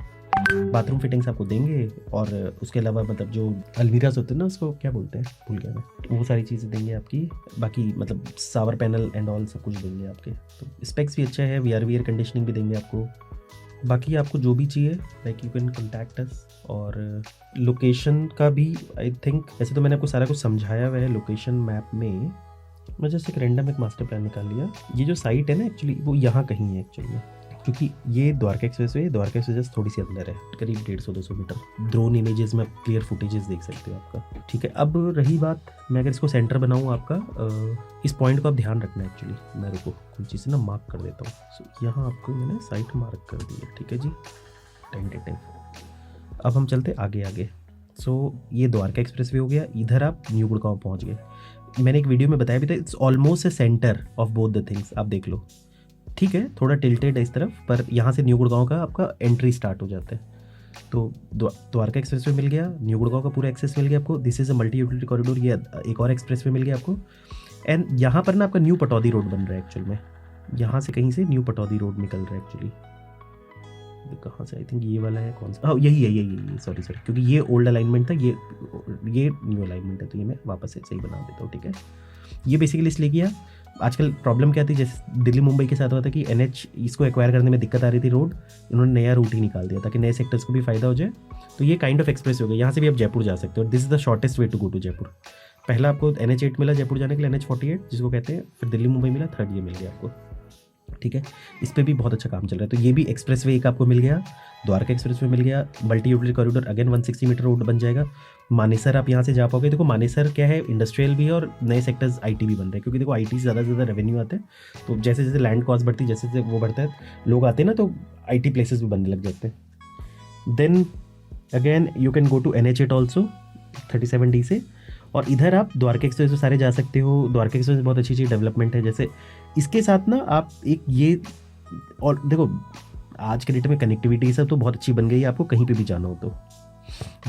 [SPEAKER 1] बाथरूम फिटिंग्स आपको देंगे, और उसके अलावा मतलब जो अलमीरास होते हैं ना, उसको क्या बोलते हैं भूल गया मैं, वो सारी चीज़ें देंगे आपकी। बाकी मतलब सावर पैनल एंड ऑल सब कुछ देंगे आपके। तो स्पेक्स भी अच्छा है, वीआर कंडीशनिंग भी देंगे आपको। बाकी आपको जो भी चाहिए like you can contact us. और लोकेशन का भी आई थिंक, वैसे तो मैंने आपको सारा कुछ समझाया हुआ है लोकेशन मैप में। मैं जैसे एक रैंडम एक मास्टर प्लान निकाल लिया। ये जो साइट है ना एक्चुअली वो यहाँ कहीं है एक्चुअली में, क्योंकि ये Dwarka express way, Dwarka express थोड़ी सी अंदर है, करीब 150-200 मीटर। ड्रोन इमेजेस में क्लियर फुटेजेस देख सकते हो आपका। ठीक है, अब रही बात, मैं अगर इसको सेंटर बनाऊँ आपका, इस पॉइंट को आप ध्यान रखना है एक्चुअली। मैं रुको कुछ चीज़ से ना मार्क कर देता हूँ। सो यहाँ आपको मैंने साइट मार्क कर दी है। ठीक है जी, टेंटेटिव। अब हम चलते आगे। सो ये द्वारका एक्सप्रेस वे हो गया, इधर आप न्यू गुड़गांव पहुँच गए। मैंने एक वीडियो में बताया भी था, it's almost A centre of both the things, आप देख लो। ठीक है, थोड़ा टिल्टेड है इस तरफ, पर यहाँ से न्यू गुड़गांव का आपका एंट्री स्टार्ट हो जाता है। तो द्वारका एक्सप्रेस वे मिल गया, न्यू गुड़गांव का पूरा एक्सेस मिल गया आपको। This is a multi utility corridor, ये एक और एक्सप्रेस वे मिल गया आपको। एंड यहाँ पर ना आपका न्यू पटौदी रोड बन रहा है एक्चुअल में, यहाँ से कहीं से न्यू पटौदी रोड निकल रहा है एक्चुअली। कहाँ से, आई थिंक ये वाला है, कौन सा, हाँ यही सॉरी, क्योंकि ये ओल्ड अलाइनमेंट था, ये न्यू अलाइनमेंट है, तो ये मैं वापस से सही बना देता हूँ। ठीक है, ये बेसिकली इसलिए किया, आजकल प्रॉब्लम क्या थी, जैसे दिल्ली मुंबई के साथ हुआ था कि NH इसको एक्वायर करने में दिक्कत आ रही थी रोड, इन्होंने नया रूट ही निकाल दिया ताकि नए सेक्टर्स को भी फायदा हो जाए। तो ये काइंड ऑफ एक्सप्रेस हो गया, यहाँ से भी आप जयपुर जा सकते हो। This is the shortest way to go to Jaipur. पहला आपको NH8 मिला जयपुर जाने के लिए, NH48 जिसको कहते हैं, फिर दिल्ली मुंबई मिला, थर्ड ये मिल गया आपको। ठीक है, इस पर भी बहुत अच्छा काम चल रहा है। तो ये भी एक्सप्रेस वे एक आपको मिल गया, द्वारका एक्सप्रेस वे मिल गया, multi utility corridor again 160 metre road बन जाएगा। मानेसर आप यहाँ से जा पाओगे। देखो मानेसर क्या है, इंडस्ट्रियल भी है और नए सेक्टर्स IT भी बन रहे हैं, क्योंकि देखो IT से ज़्यादा से ज़्यादा रेवेन्यू आते हैं। तो जैसे जैसे लैंड कॉस्ट बढ़ती है, जैसे जैसे वो बढ़ता है, लोग आते हैं ना, तो IT प्लेसेस भी बनने लग जाते हैं। Then again you can go to NH8 also 37D से, और इधर आप द्वारका एक्सप्रेस में सारे जा सकते हो। द्वारका एक्सप्रेस में बहुत अच्छी चीज़ डेवलपमेंट है, जैसे इसके साथ ना आप एक ये, और देखो आज के डेट में कनेक्टिविटी सब तो बहुत अच्छी बन गई है, आपको कहीं पे भी जाना हो तो।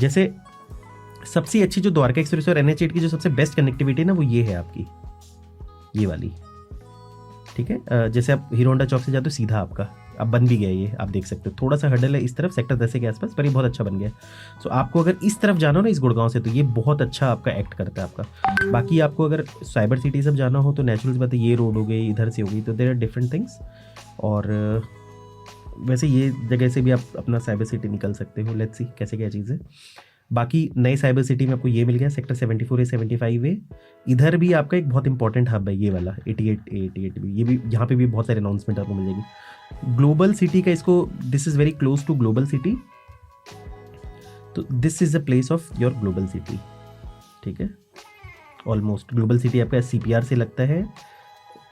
[SPEAKER 1] जैसे सबसे अच्छी जो द्वारका एक्सप्रेस और NH8 की जो सबसे बेस्ट कनेक्टिविटी है ना, वो ये है आपकी, ये वाली। ठीक है, जैसे आप हीरो होंडा चौक से जाते हो सीधा आपका, अब बन भी गया ये, आप देख सकते हो। थोड़ा सा हडल है इस तरफ सेक्टर 10 के आसपास, पर ये बहुत अच्छा बन गया। सो आपको अगर इस तरफ जाना हो ना, इस गुड़गांव से, तो ये बहुत अच्छा आपका एक्ट करता है आपका। बाकी आपको अगर साइबर सिटी सब जाना हो तो नेचुरल बात है, ये रोड हो गई, इधर से हो गई, तो देयर आर डिफरेंट थिंग्स। और वैसे ये जगह से भी आप अपना साइबर सिटी निकल सकते हो। लेट्स सी कैसे क्या चीज़ है। बाकी नए साइबर सिटी में आपको ये मिल गया, सेक्टर 74 75 है। इधर भी आपका एक बहुत इंपॉर्टेंट हब है, ये वाला 88 भी, ये भी यहाँ पे भी बहुत सारे अनाउंसमेंट आपको मिल जाएगी। ग्लोबल सिटी का इसको, this is very close to global city, तो this is the place of your global city. ठीक है, ऑलमोस्ट ग्लोबल सिटी आपका CPR से लगता है,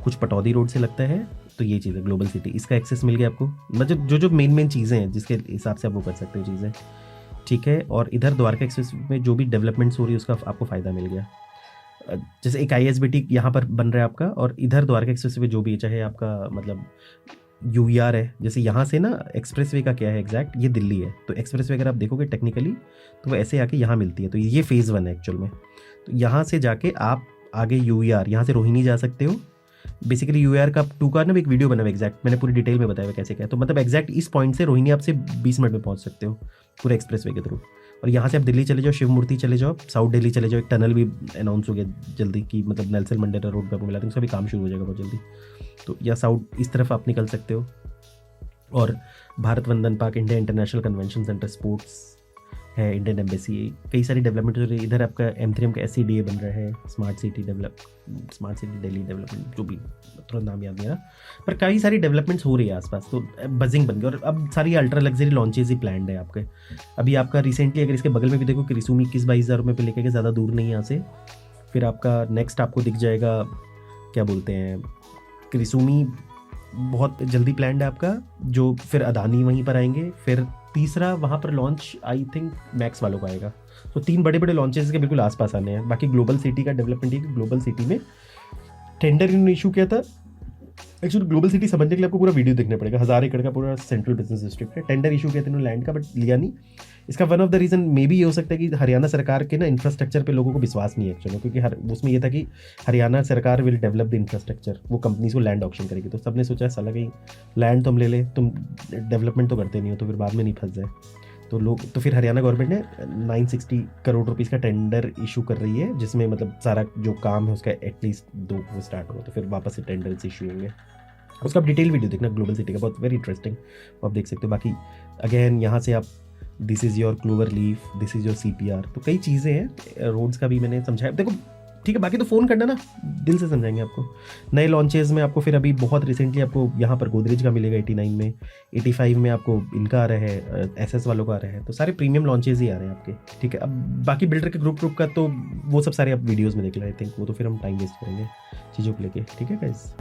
[SPEAKER 1] कुछ पटौदी रोड से लगता है, तो ये चीज़ है ग्लोबल सिटी। इसका एक्सेस मिल गया आपको, मतलब जो मेन चीज़ें हैं जिसके हिसाब से आप वो कर सकते हो चीज़ें। ठीक है, और इधर द्वारका एक्सप्रेस में जो भी डेवलपमेंट्स हो रही है उसका आपको फ़ायदा मिल गया। जैसे एक ISBT यहाँ पर बन रहा है आपका, और इधर द्वारका एक्सप्रेस में जो भी चाहे आपका मतलब UER है। जैसे यहाँ से ना एक्सप्रेस वे का क्या है एग्जैक्ट, ये दिल्ली है, तो एक्सप्रेस वे अगर आप देखोगे टेक्निकली तो वो ऐसे आके यहाँ मिलती है, तो ये फेज़ 1 है एक्चुअल में। तो यहाँ से जाके आप आगे UER, यहाँ से रोहिणी जा सकते हो, बेसिकली यूआर का 2 का ना एक वीडियो बना हुआ एग्जैक्ट, मैंने पूरी डिटेल में बताया हुआ कैसे क्या है। तो मतलब एग्जैक्ट इस पॉइंट से रोहिणी आपसे 20 मिनट में पहुंच सकते हो पूरे एक्सप्रेसवे के थ्रू। और यहाँ से आप दिल्ली चले जाओ, शिव मूर्ति चले जाओ, साउथ दिल्ली चले जाओ, एक टनल भी अनाउंस हो गया जल्दी कि मतलब नेल्सन मंडेला रोड पर आपको मिला, तो उसका भी काम शुरू हो जाएगा बहुत जल्दी। तो या साउथ इस तरफ आप निकल सकते हो। और भारत वंदन park, India international convention centre, sports है, इंडियन एम्बेसी, कई सारी डेवलपमेंट हो रही है। इधर आपका M3M का SCDA बन रहा है, स्मार्ट सिटी दिल्ली डेवलपमेंट, जो भी थोड़ा नाम याद नहीं आ रहा, पर कई सारी डेवलपमेंट्स हो रही है आसपास। तो बजिंग बन गई और अब सारी अल्ट्रा लग्जरी लॉन्चेज ही प्लान्ड है आपके। अभी आपका रिसेंटली अगर इसके बगल में भी देखो कि रिसूमी 21-22 रुपये पे लेके के ज़्यादा दूर नहीं है यहाँ से। फिर आपका नेक्स्ट आपको दिख जाएगा, क्या बोलते हैं, क्रिसूमी बहुत जल्दी प्लान्ड है आपका, जो फिर अदानी वहीं पर आएंगे। फिर तीसरा वहाँ पर लॉन्च आई थिंक मैक्स वालों का आएगा। तो 3 बड़े बड़े लॉन्चेस के बिल्कुल आसपास आने हैं। बाकी ग्लोबल सिटी का डेवलपमेंट है कि ग्लोबल सिटी में टेंडर इन्होंने इशू किया था। एक्चुअली ग्लोबल सिटी समझने के लिए आपको पूरा वीडियो देखना पड़ेगा। 1000 एकड़ का पूरा सेंट्रल बिजनेस डिस्ट्रिक्ट है। टेंडर इशू किया था इन्होंने लैंड का, बट लिया नहीं। इसका वन ऑफ द रीज़न मे भी ये हो सकता है कि हरियाणा सरकार के ना इंफ्रास्ट्रक्चर पे लोगों को विश्वास नहीं है एक्चुअली, क्योंकि उसमें ये था कि हरियाणा सरकार विल डेवलप द इंफ्रास्ट्रक्चर, वो कंपनीज को लैंड ऑक्शन करेगी। तो सबने सोचा साला कहीं लैंड तुम ले ले, तुम डेवलपमेंट तो करते नहीं हो, तो फिर बाद में नहीं फंस जाए। तो फिर हरियाणा गवर्नमेंट ने 960 करोड़ रुपीज़ का टेंडर इशू कर रही है, जिसमें मतलब सारा जो काम है उसका एटलीस्ट 2 वो स्टार्ट होगा। तो फिर वापस से टेंडर्स इशू होंगे। उसका डिटेल वीडियो देखना ग्लोबल सिटी का, बहुत वेरी इंटरेस्टिंग, आप देख सकते हो। बाकी अगेन यहाँ से आप this is your clover leaf, this is your CPR, तो कई चीज़ें हैं। रोड्स का भी मैंने समझाया, देखो ठीक है। बाकी तो फ़ोन करना ना, दिल से समझाएंगे आपको। नए लॉन्चेस में आपको फिर अभी बहुत रिसेंटली आपको यहाँ पर गोदरेज का मिलेगा 89 में, 85 में आपको इनका आ रहा है, SS वालों का आ रहा है। तो सारे प्रीमियम लॉन्चेस ही आ रहे हैं आपके, ठीक है। अब बाकी बिल्डर के ग्रुप का तो वो सब सारे आप वीडियोज़ में देख लें, आई थिंक वो तो फिर हम टाइम वेस्ट करेंगे चीज़ों को लेके, ठीक है गाइस।